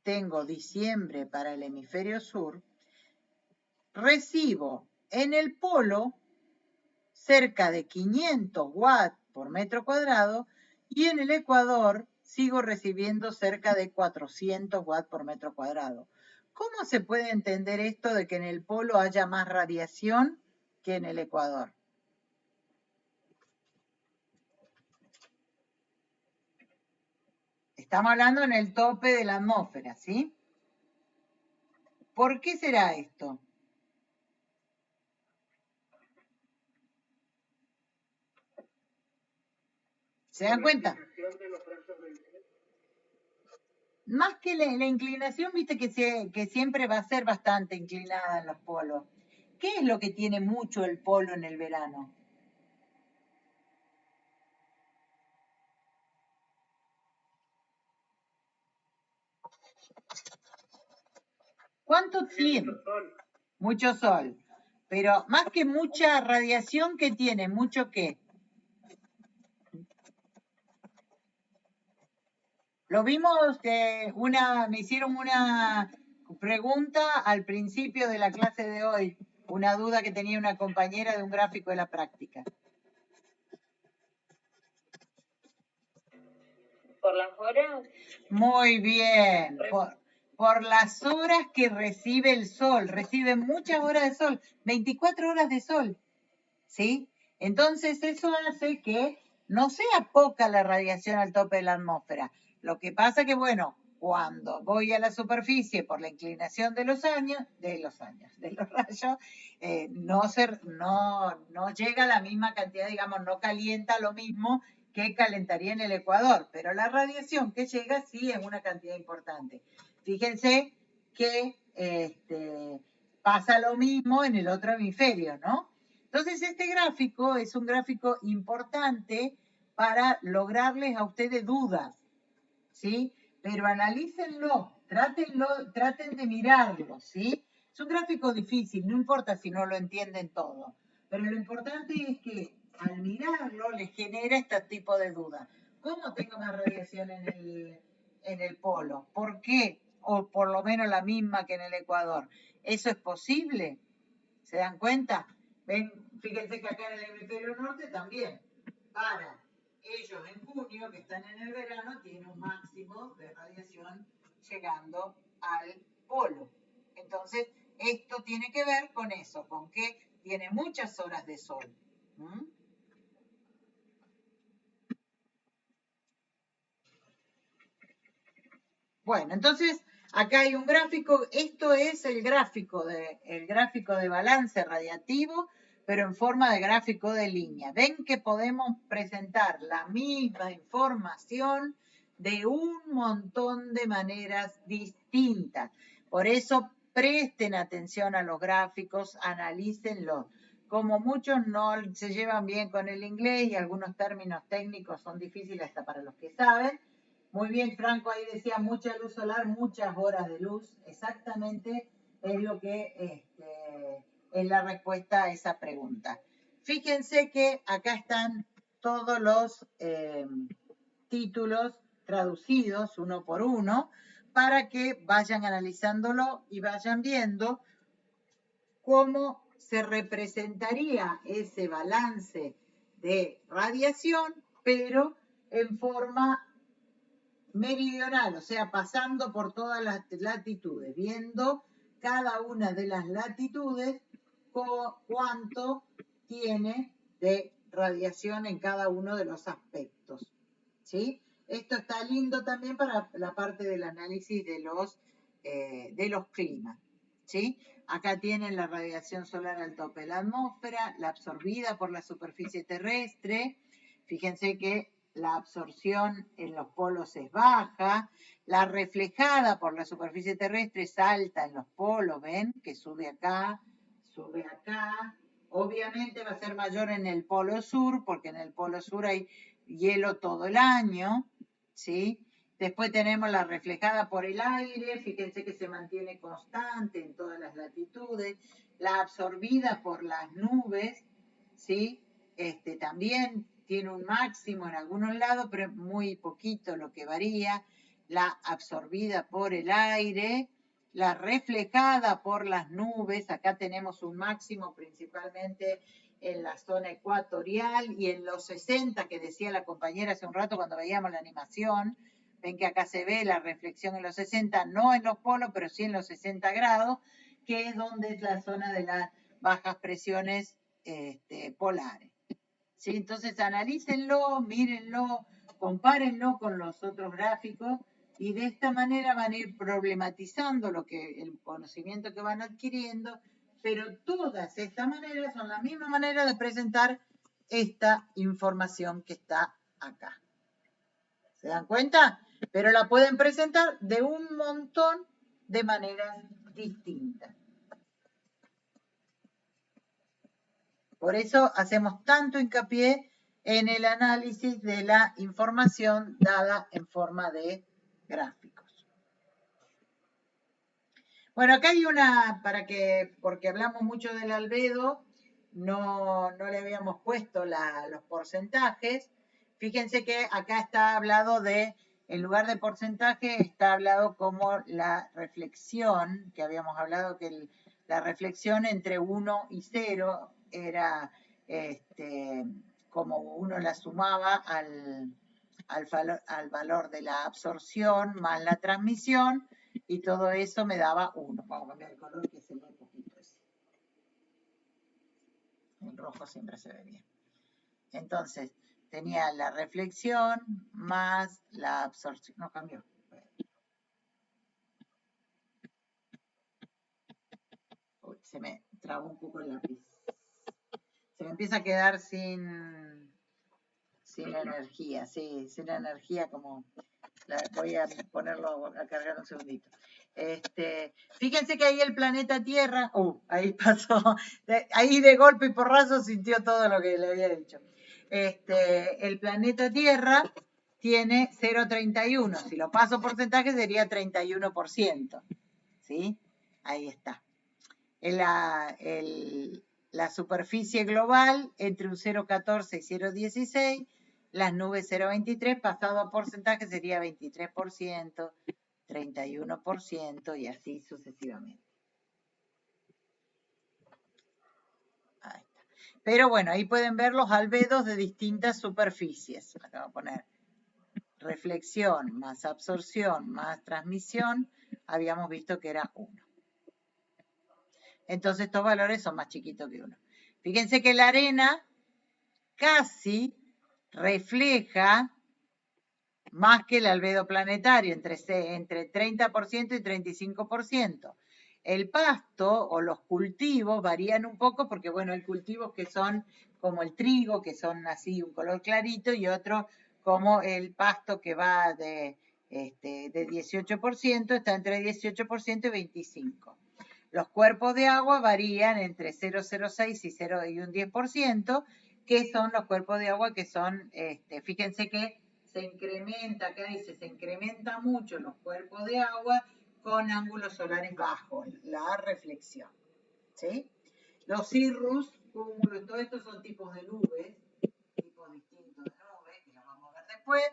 tengo diciembre para el hemisferio sur, recibo en el polo cerca de 500 watts por metro cuadrado y en el Ecuador sigo recibiendo cerca de 400 watts por metro cuadrado. ¿Cómo se puede entender esto de que en el polo haya más radiación que en el Ecuador? Estamos hablando en el tope de la atmósfera, ¿sí? ¿Por qué será esto? ¿Se dan cuenta? Más que la inclinación, viste que siempre va a ser bastante inclinada en los polos. ¿Qué es lo que tiene mucho el polo en el verano? ¿Cuánto tiene? Mucho sol. Pero más que mucha radiación, ¿qué tiene? ¿Mucho qué? Lo vimos, me hicieron una pregunta al principio de la clase de hoy, una duda que tenía una compañera de un gráfico de la práctica. ¿Por las horas? Muy bien, por las horas que recibe el sol, recibe muchas horas de sol, 24 horas de sol, ¿sí? Entonces eso hace que no sea poca la radiación al tope de la atmósfera. Lo que pasa que, bueno, cuando voy a la superficie por la inclinación de los rayos, no llega a la misma cantidad, digamos, no calienta lo mismo que calentaría en el Ecuador, pero la radiación que llega sí es una cantidad importante. Fíjense que pasa lo mismo en el otro hemisferio, ¿no? Entonces, este gráfico es un gráfico importante para lograrles a ustedes dudas, ¿sí? Pero analícenlo, traten de mirarlo, ¿sí? Es un gráfico difícil, no importa si no lo entienden todo, pero lo importante es que al mirarlo les genera este tipo de dudas. ¿Cómo tengo más radiación en en el polo. ¿Por qué? O por lo menos la misma que en el Ecuador. ¿Eso es posible? ¿Se dan cuenta? Ven, fíjense que acá en el hemisferio norte también. Para ellos en junio, que están en el verano, tienen un máximo de radiación llegando al polo. Entonces, esto tiene que ver con eso, con que tiene muchas horas de sol. Bueno, entonces acá hay un gráfico, esto es el gráfico de balance radiativo, pero en forma de gráfico de línea. Ven que podemos presentar la misma información de un montón de maneras distintas. Por eso presten atención a los gráficos, analícenlos. Como muchos no se llevan bien con el inglés y algunos términos técnicos son difíciles hasta para los que saben, muy bien, Franco, ahí decía mucha luz solar, muchas horas de luz. Exactamente es lo que es la respuesta a esa pregunta. Fíjense que acá están todos los títulos traducidos uno por uno para que vayan analizándolo y vayan viendo cómo se representaría ese balance de radiación, pero en forma meridional, o sea, pasando por todas las latitudes, viendo cada una de las latitudes cuánto tiene de radiación en cada uno de los aspectos, ¿sí? Esto está lindo también para la parte del análisis de los climas, ¿sí? Acá tienen la radiación solar al tope de la atmósfera, la absorbida por la superficie terrestre. Fíjense que la absorción en los polos es baja, la reflejada por la superficie terrestre es alta en los polos, ¿ven? Que sube acá, sube acá. Obviamente va a ser mayor en el polo sur, porque en el polo sur hay hielo todo el año, ¿sí? Después tenemos la reflejada por el aire, fíjense que se mantiene constante en todas las latitudes, la absorbida por las nubes, ¿sí? También tiene un máximo en algunos lados, pero es muy poquito lo que varía, la absorbida por el aire, la reflejada por las nubes, acá tenemos un máximo principalmente en la zona ecuatorial y en los 60, que decía la compañera hace un rato cuando veíamos la animación. Ven que acá se ve la reflexión en los 60, no en los polos, pero sí en los 60 grados, que es donde es la zona de las bajas presiones polares. ¿Sí? Entonces analícenlo, mírenlo, compárenlo con los otros gráficos y de esta manera van a ir problematizando el conocimiento que van adquiriendo, pero todas estas maneras son la misma manera de presentar esta información que está acá. ¿Se dan cuenta? Pero la pueden presentar de un montón de maneras distintas. Por eso hacemos tanto hincapié en el análisis de la información dada en forma de gráficos. Bueno, acá hay una, porque hablamos mucho del albedo, no le habíamos puesto los porcentajes. Fíjense que acá está hablado en lugar de porcentaje, está hablado como la reflexión, que habíamos hablado que la reflexión entre 1 y 0 era como uno la sumaba al valor de la absorción más la transmisión, y todo eso me daba 1. Vamos a cambiar el color que se ve un poquito ese. El rojo siempre se ve bien. Entonces, tenía la reflexión más la absorción. No cambió. Uy, se me trabó un poco el lápiz. Se me empieza a quedar sin energía, sí, sin energía como... voy a ponerlo a cargar un segundito. Fíjense que ahí el planeta Tierra, ahí pasó, ahí de golpe y porrazo sintió todo lo que le había dicho. El planeta Tierra tiene 0,31, si lo paso porcentaje sería 31%, ¿sí? Ahí está. La superficie global entre un 0,14 y 0,16 las nubes 0,23 pasado a porcentaje sería 23%, 31% y así sucesivamente. Ahí está. Pero bueno, ahí pueden ver los albedos de distintas superficies. Acá voy a poner reflexión más absorción más transmisión. Habíamos visto que era 1. Entonces estos valores son más chiquitos que 1. Fíjense que la arena casi refleja más que el albedo planetario, entre 30% y 35%. El pasto o los cultivos varían un poco porque, bueno, hay cultivos que son como el trigo, que son así un color clarito, y otros como el pasto que va de 18%, está entre 18% y 25%. Los cuerpos de agua varían entre 0,06 y 0 y un 10%, que son los cuerpos de agua que son, fíjense que se incrementa, acá dice, se incrementa mucho los cuerpos de agua con ángulos solares bajos, la reflexión, ¿sí? Los cirrus, cúmulos, todo esto son tipos de nubes, tipos distintos de nubes, que los vamos a ver después.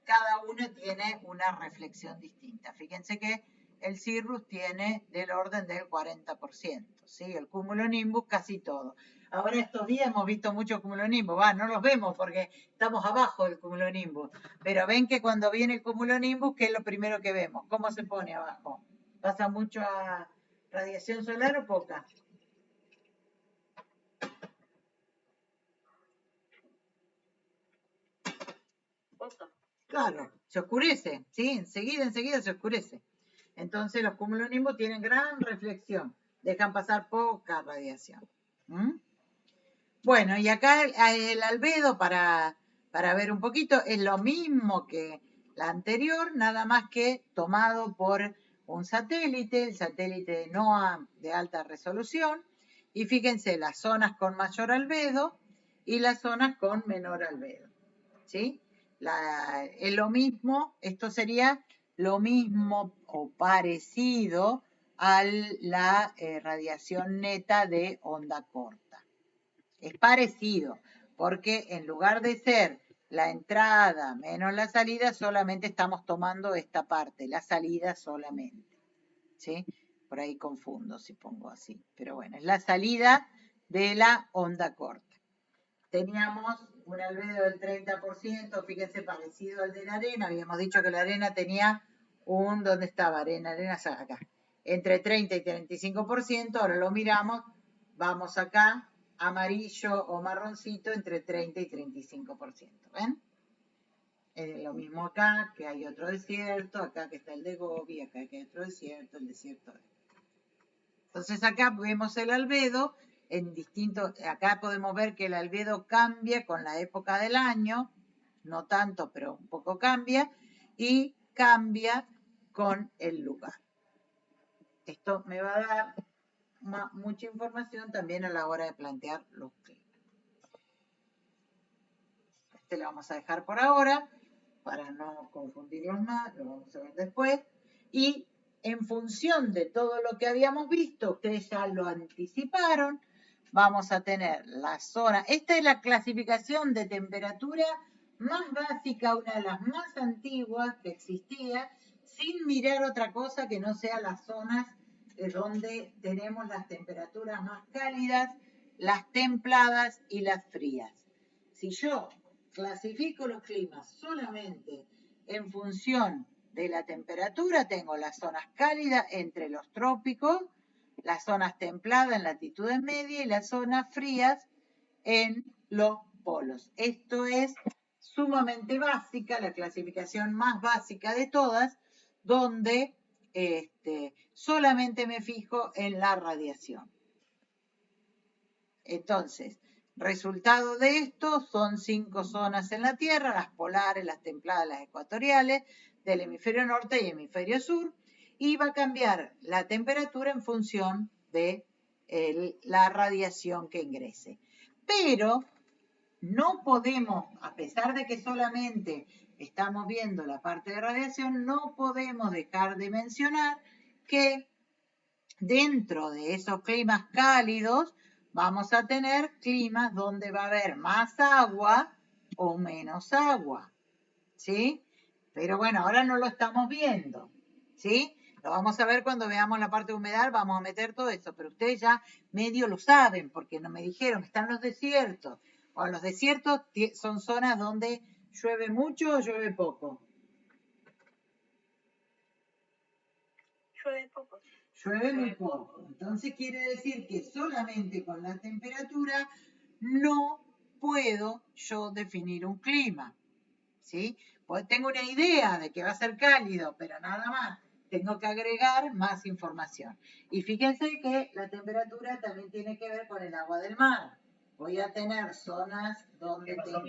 Cada uno tiene una reflexión distinta. Fíjense que el cirrus tiene del orden del 40%, ¿sí? El cumulonimbus casi todo. Ahora estos días hemos visto mucho cumulonimbus, no los vemos porque estamos abajo del cumulonimbus, pero ven que cuando viene el cumulonimbus, ¿qué es lo primero que vemos? ¿Cómo se pone abajo? ¿Pasa mucho a radiación solar o poca? Poca. Claro, se oscurece, ¿sí? Enseguida se oscurece. Entonces los cumulonimbus tienen gran reflexión, dejan pasar poca radiación. Bueno, y acá el albedo, para ver un poquito, es lo mismo que la anterior, nada más que tomado por un satélite, el satélite de NOAA de alta resolución, y fíjense las zonas con mayor albedo y las zonas con menor albedo, ¿sí? Es lo mismo, esto sería lo mismo o parecido a la radiación neta de onda corta. Es parecido, porque en lugar de ser la entrada menos la salida, solamente estamos tomando esta parte, la salida solamente, ¿sí? Por ahí confundo si pongo así, pero bueno, es la salida de la onda corta. Teníamos un albedo del 30%, fíjense, parecido al de la arena. Habíamos dicho que la arena tenía ¿dónde estaba? Arena, acá. Entre 30 y 35%, ahora lo miramos, vamos acá, amarillo o marroncito, entre 30 y 35%, ¿ven? Lo mismo acá, que hay otro desierto, acá que está el de Gobi, acá que hay otro desierto, el desierto de... Entonces acá vemos el albedo, acá podemos ver que el albedo cambia con la época del año, no tanto, pero un poco cambia, y cambia con el lugar. Esto me va a dar mucha información también a la hora de plantear los climas. Este lo vamos a dejar por ahora, para no confundirlos más, lo vamos a ver después. Y en función de todo lo que habíamos visto, ustedes ya lo anticiparon, vamos a tener la zona. Esta es la clasificación de temperatura más básica, una de las más antiguas que existía, sin mirar otra cosa que no sea las zonas donde tenemos las temperaturas más cálidas, las templadas y las frías. Si yo clasifico los climas solamente en función de la temperatura, tengo las zonas cálidas entre los trópicos, las zonas templadas en latitudes medias y las zonas frías en los polos. Esto es sumamente básica, la clasificación más básica de todas, donde solamente me fijo en la radiación. Entonces, resultado de esto son 5 zonas en la Tierra, las polares, las templadas, las ecuatoriales, del hemisferio norte y hemisferio sur, y va a cambiar la temperatura en función de la radiación que ingrese. Pero no podemos, a pesar de que solamente estamos viendo la parte de radiación, no podemos dejar de mencionar que dentro de esos climas cálidos vamos a tener climas donde va a haber más agua, o menos agua, ¿sí? Pero bueno, ahora no lo estamos viendo, ¿sí? Lo vamos a ver cuando veamos la parte de humedad, vamos a meter todo eso, pero ustedes ya medio lo saben, porque no me dijeron, están los desiertos. O los desiertos son zonas donde llueve mucho o llueve poco. Llueve poco. Llueve muy poco. Entonces quiere decir que solamente con la temperatura no puedo yo definir un clima, ¿sí? Pues tengo una idea de que va a ser cálido, pero nada más. Tengo que agregar más información. Y fíjense que la temperatura también tiene que ver con el agua del mar. Voy a tener zonas donde tengo...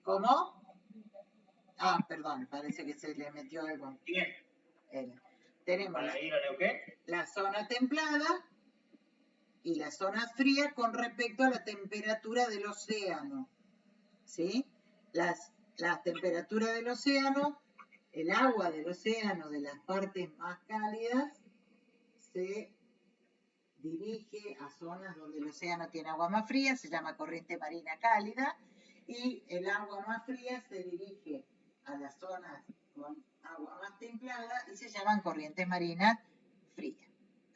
¿Cómo? Ah, perdón, parece que se le metió algo. Bien. Tenemos ¿Para ir a Neuquén? la zona templada y la zona fría con respecto a la temperatura del océano, ¿sí? La temperatura del océano, el agua del océano de las partes más cálidas se dirige a zonas donde el océano tiene agua más fría, se llama corriente marina cálida, y el agua más fría se dirige a las zonas con agua más templada y se llaman corrientes marinas frías.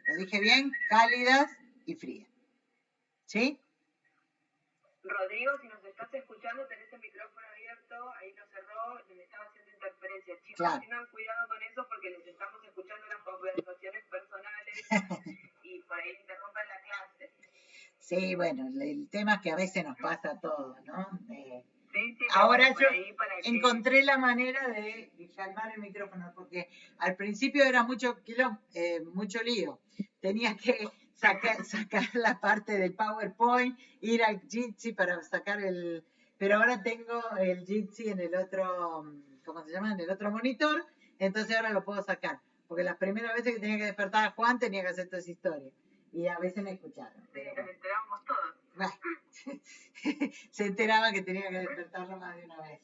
¿Lo dije bien? Cálidas y frías. ¿Sí? Rodrigo, si nos estás escuchando, tenés el micrófono abierto, ahí lo cerró, me estaba haciendo interferencia. Chicos, claro. Tengan cuidado con eso porque les estamos escuchando las conversaciones personales y por ahí interrumpen la clase. Sí, bueno, el tema es que a veces nos pasa a todos, ¿no? Sí, ahora bueno, yo encontré la manera de calmar el micrófono porque al principio era mucho lío. Tenía que sacar la parte del PowerPoint, ir al Jitsi para sacar el... Pero ahora tengo el Jitsi en el otro, ¿cómo se llama? En el otro monitor, entonces ahora lo puedo sacar. Porque las primeras veces que tenía que despertar a Juan tenía que hacer toda esa historia. Y a veces me escucharon. Sí, nos enterábamos todos. Bueno, se enteraba que tenía que despertarlo más de una vez.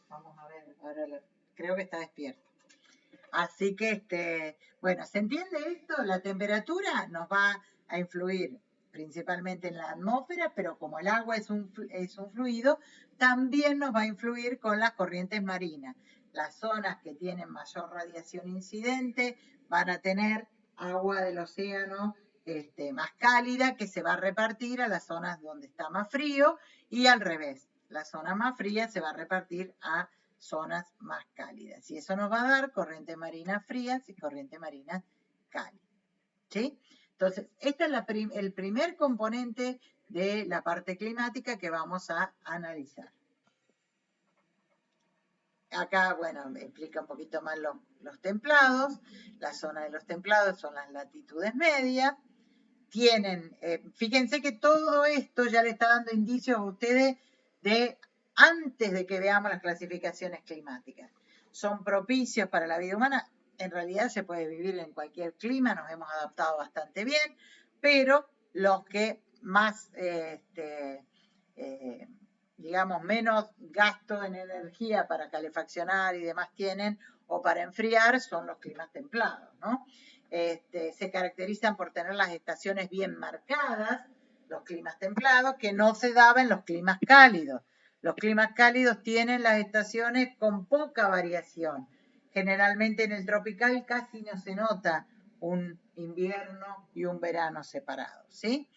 Vamos a ver, ahora creo que está despierto. Así que, bueno, ¿se entiende esto? La temperatura nos va a influir principalmente en la atmósfera, pero como el agua es un fluido, también nos va a influir con las corrientes marinas. Las zonas que tienen mayor radiación incidente van a tener agua del océano más cálida que se va a repartir a las zonas donde está más frío y al revés. La zona más fría se va a repartir a zonas más cálidas. Y eso nos va a dar corrientes marinas frías y corrientes marinas cálidas. ¿Sí? Entonces, este es el primer componente de la parte climática que vamos a analizar. Acá, bueno, me explica un poquito más los templados. La zona de los templados son las latitudes medias. Tienen, fíjense que todo esto ya le está dando indicios a ustedes de antes de que veamos las clasificaciones climáticas. Son propicios para la vida humana. En realidad se puede vivir en cualquier clima, nos hemos adaptado bastante bien, pero los que más, digamos, menos gasto en energía para calefaccionar y demás tienen o para enfriar son los climas templados, ¿no? Se caracterizan por tener las estaciones bien marcadas, los climas templados, que no se daba en los climas cálidos. Los climas cálidos tienen las estaciones con poca variación. Generalmente en el tropical casi no se nota un invierno y un verano separados, ¿sí?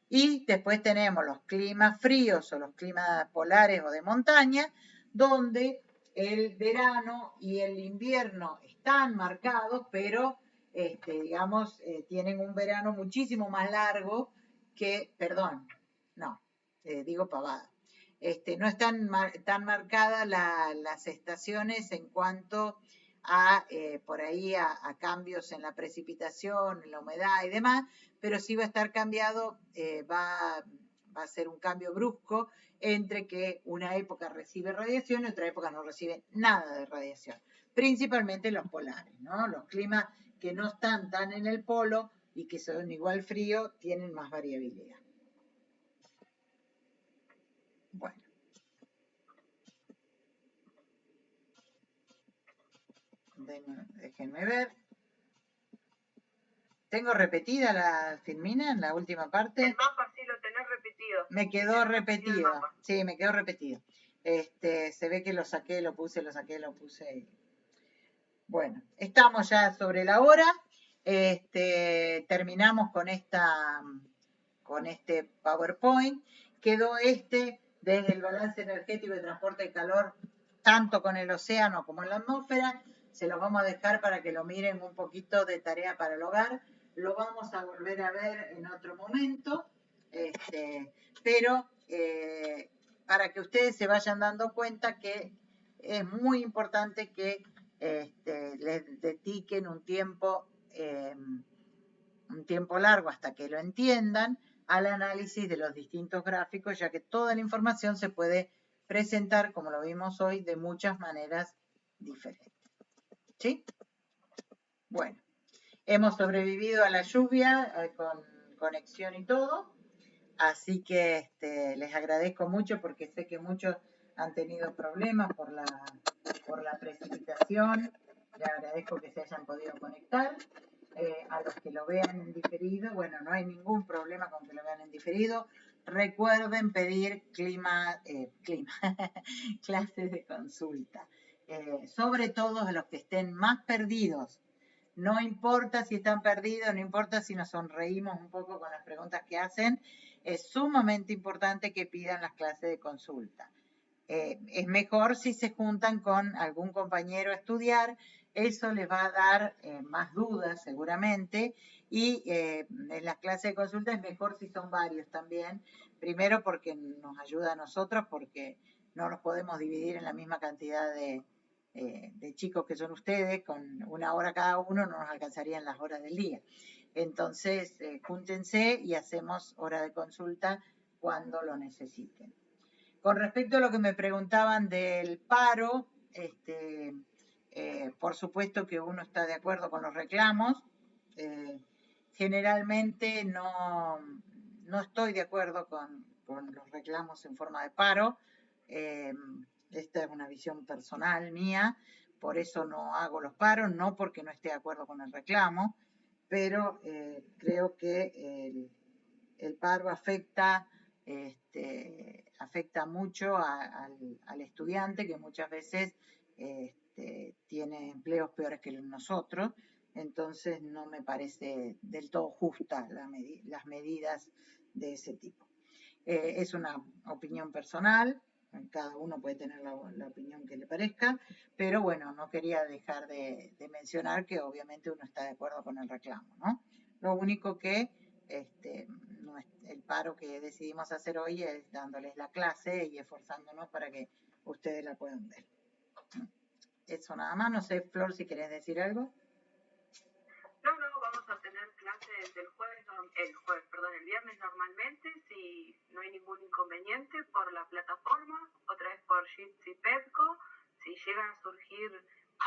Y después tenemos los climas fríos o los climas polares o de montaña, donde el verano y el invierno están marcados, pero digamos, tienen un verano muchísimo más largo que, digo pavada. No están tan marcadas las estaciones en cuanto a, por ahí, a cambios en la precipitación, en la humedad y demás, pero sí va a estar cambiado, va a ser un cambio brusco entre que una época recibe radiación y otra época no recibe nada de radiación, principalmente los polares, ¿no? Los climas que no están tan en el polo y que son igual frío, tienen más variabilidad. Bueno. Déjenme ver. ¿Tengo repetida la Filmina en la última parte? El mapa sí lo tenés repetido. Me quedó repetido. Sí, me quedó repetido. Se ve que lo saqué, lo puse. Bueno, estamos ya sobre la hora. Terminamos con este PowerPoint. Quedó desde el balance energético de transporte de calor, tanto con el océano como en la atmósfera. Se los vamos a dejar para que lo miren un poquito de tarea para el hogar. Lo vamos a volver a ver en otro momento, pero para que ustedes se vayan dando cuenta que es muy importante que les dediquen un tiempo largo hasta que lo entiendan al análisis de los distintos gráficos, ya que toda la información se puede presentar, como lo vimos hoy, de muchas maneras diferentes. ¿Sí? Bueno, hemos sobrevivido a la lluvia con conexión y todo, así que les agradezco mucho porque sé que muchos han tenido problemas por la precipitación. Les agradezco que se hayan podido conectar. A los que lo vean en diferido, bueno, no hay ningún problema con que lo vean en diferido. Recuerden pedir clases de consulta, sobre todo a los que estén más perdidos. No importa si están perdidos, no importa si nos sonreímos un poco con las preguntas que hacen, es sumamente importante que pidan las clases de consulta. Es mejor si se juntan con algún compañero a estudiar, eso les va a dar más dudas seguramente, y en las clases de consulta es mejor si son varios también, primero porque nos ayuda a nosotros, porque no nos podemos dividir en la misma cantidad de chicos que son ustedes, con 1 hora cada uno no nos alcanzarían las horas del día. Entonces, júntense y hacemos hora de consulta cuando lo necesiten. Con respecto a lo que me preguntaban del paro, por supuesto que uno está de acuerdo con los reclamos. Generalmente no estoy de acuerdo con los reclamos en forma de paro. Esta es una visión personal mía, por eso no hago los paros, no porque no esté de acuerdo con el reclamo, pero creo que el paro afecta mucho al estudiante, que muchas veces tiene empleos peores que nosotros. Entonces no me parece del todo justa las medidas de ese tipo. Es una opinión personal, cada uno puede tener la opinión que le parezca, pero bueno, no quería dejar de mencionar que obviamente uno está de acuerdo con el reclamo, ¿no? Lo único que el paro que decidimos hacer hoy es dándoles la clase y esforzándonos para que ustedes la puedan ver. Eso nada más. No sé, Flor, si querés decir algo. No, vamos a tener clases el viernes normalmente, si no hay ningún inconveniente, por la plataforma, otra vez por Jitsi Petco. Si llega a surgir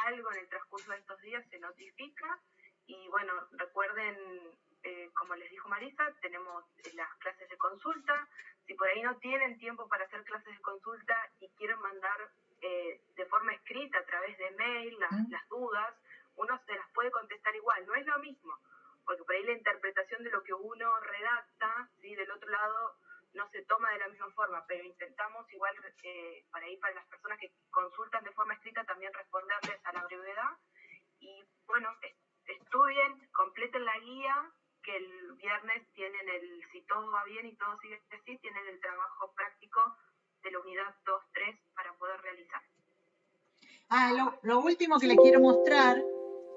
algo en el transcurso de estos días, se notifica. Y bueno, recuerden, como les dijo Marisa, tenemos las clases de consulta. Si por ahí no tienen tiempo para hacer clases de consulta y quieren mandar de forma escrita a través de mail las dudas, uno se las puede contestar igual. No es lo mismo, porque por ahí la interpretación de lo que uno redacta, ¿sí?, del otro lado no se toma de la misma forma, pero intentamos igual para las personas que consultan de forma escrita también responderles a la brevedad. Y bueno, estudien, completen la guía, que el viernes tienen si todo va bien y todo sigue así, tienen el trabajo práctico de la unidad 2-3 para poder realizar. Lo último que les quiero mostrar,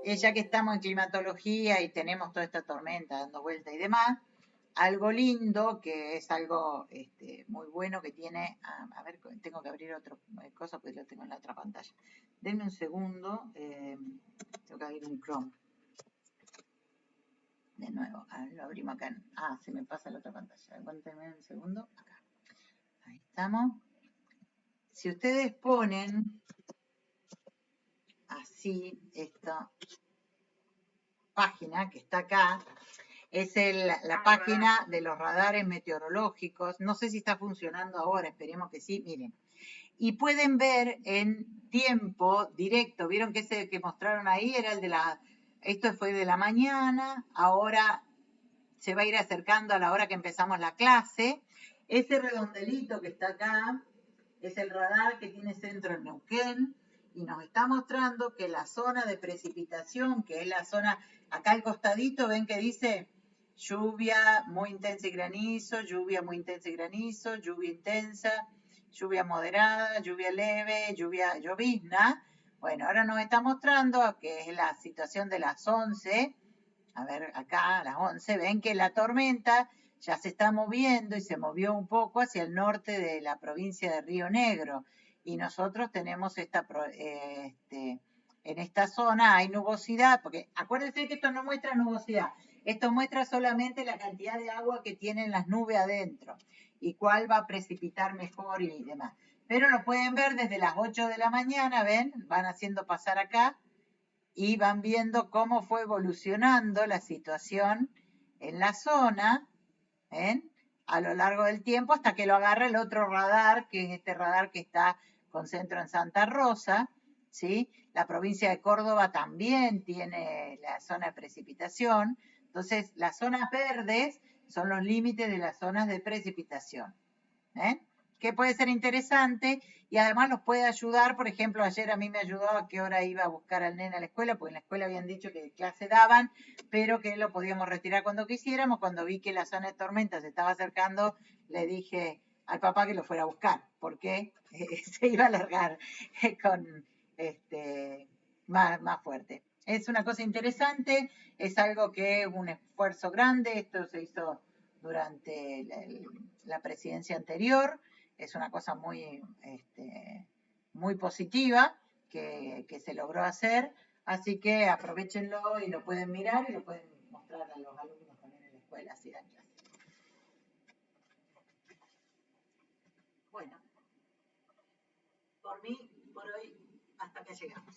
ya que estamos en climatología y tenemos toda esta tormenta dando vuelta y demás, algo lindo, que es algo muy bueno que tiene, a ver, tengo que abrir otra cosa porque lo tengo en la otra pantalla. Denme un segundo, tengo que abrir un Chrome. De nuevo, lo abrimos acá. Se me pasa la otra pantalla. Aguántenme un segundo, acá. Ahí estamos. Si ustedes ponen así esta página que está acá, es la página de los radares meteorológicos. No sé si está funcionando ahora, esperemos que sí, miren. Y pueden ver en tiempo directo, vieron que ese que mostraron ahí era el de esto fue de la mañana, ahora se va a ir acercando a la hora que empezamos la clase. Ese redondelito que está acá es el radar que tiene centro en Neuquén y nos está mostrando que la zona de precipitación, que es la zona, acá al costadito, ven que dice lluvia muy intensa y granizo, lluvia muy intensa y granizo, lluvia intensa, lluvia moderada, lluvia leve, lluvia llovizna. Bueno, ahora nos está mostrando que es la situación de las 11. A ver, acá a las 11, ven que la tormenta ya se está moviendo y se movió un poco hacia el norte de la provincia de Río Negro. Y nosotros tenemos en esta zona hay nubosidad, porque acuérdense que esto no muestra nubosidad, esto muestra solamente la cantidad de agua que tienen las nubes adentro y cuál va a precipitar mejor y demás. Pero lo pueden ver desde las 8 de la mañana, ven, van haciendo pasar acá y van viendo cómo fue evolucionando la situación en la zona, ¿ven? A lo largo del tiempo hasta que lo agarra el otro radar, que es este radar que está con centro en Santa Rosa, ¿sí? La provincia de Córdoba también tiene la zona de precipitación. Entonces, las zonas verdes son los límites de las zonas de precipitación, ¿eh? Que puede ser interesante y además los puede ayudar. Por ejemplo, ayer a mí me ayudó a qué hora iba a buscar al nene a la escuela, porque en la escuela habían dicho que clase daban, pero que lo podíamos retirar cuando quisiéramos. Cuando vi que la zona de tormenta se estaba acercando, le dije al papá que lo fuera a buscar, porque se iba a alargar con más fuerte. Es una cosa interesante, es algo que es un esfuerzo grande, esto se hizo durante la presidencia anterior, es una cosa muy, muy positiva que se logró hacer, así que aprovechenlo y lo pueden mirar y lo pueden mostrar a los alumnos también en la escuela, así dan clase. Bueno, por mí, por hoy, hasta acá llegamos.